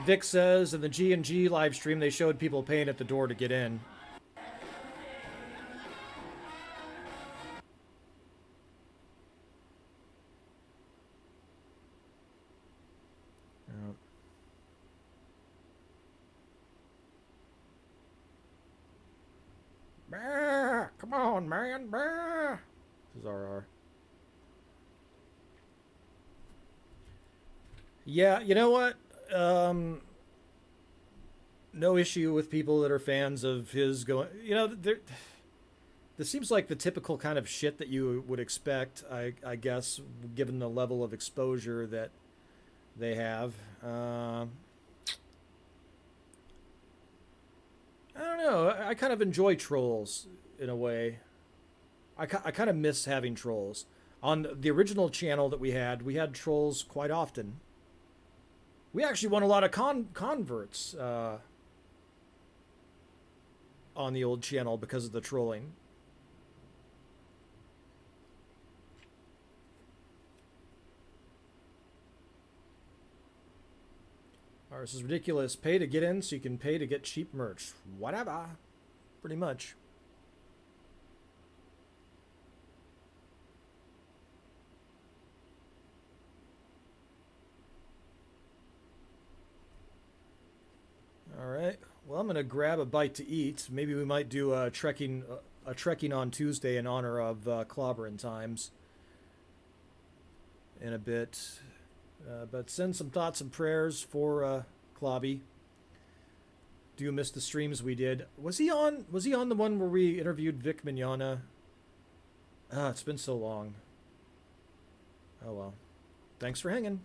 Vic says in the G&G live stream they showed people paying at the door to get in. Bah! Come on, man. Bah! This is RR. Yeah, you know what? No issue with people that are fans of his going. You know, this seems like the typical kind of shit that you would expect, I guess, given the level of exposure that they have. I don't know. I kind of enjoy trolls in a way. I kind of miss having trolls. On the original channel that we had trolls quite often. We actually won a lot of converts on the old channel because of the trolling. Or this is ridiculous. Pay to get in so you can pay to get cheap merch. Whatever. Pretty much. Alright. Well, I'm going to grab a bite to eat. Maybe we might do a trekking on Tuesday in honor of Clobberin' Times in a bit. But send some thoughts and prayers for Clobby. Do miss the streams we did. Was he on the one where we interviewed Vic Mignogna? It's been so long. Oh well. Thanks for hanging.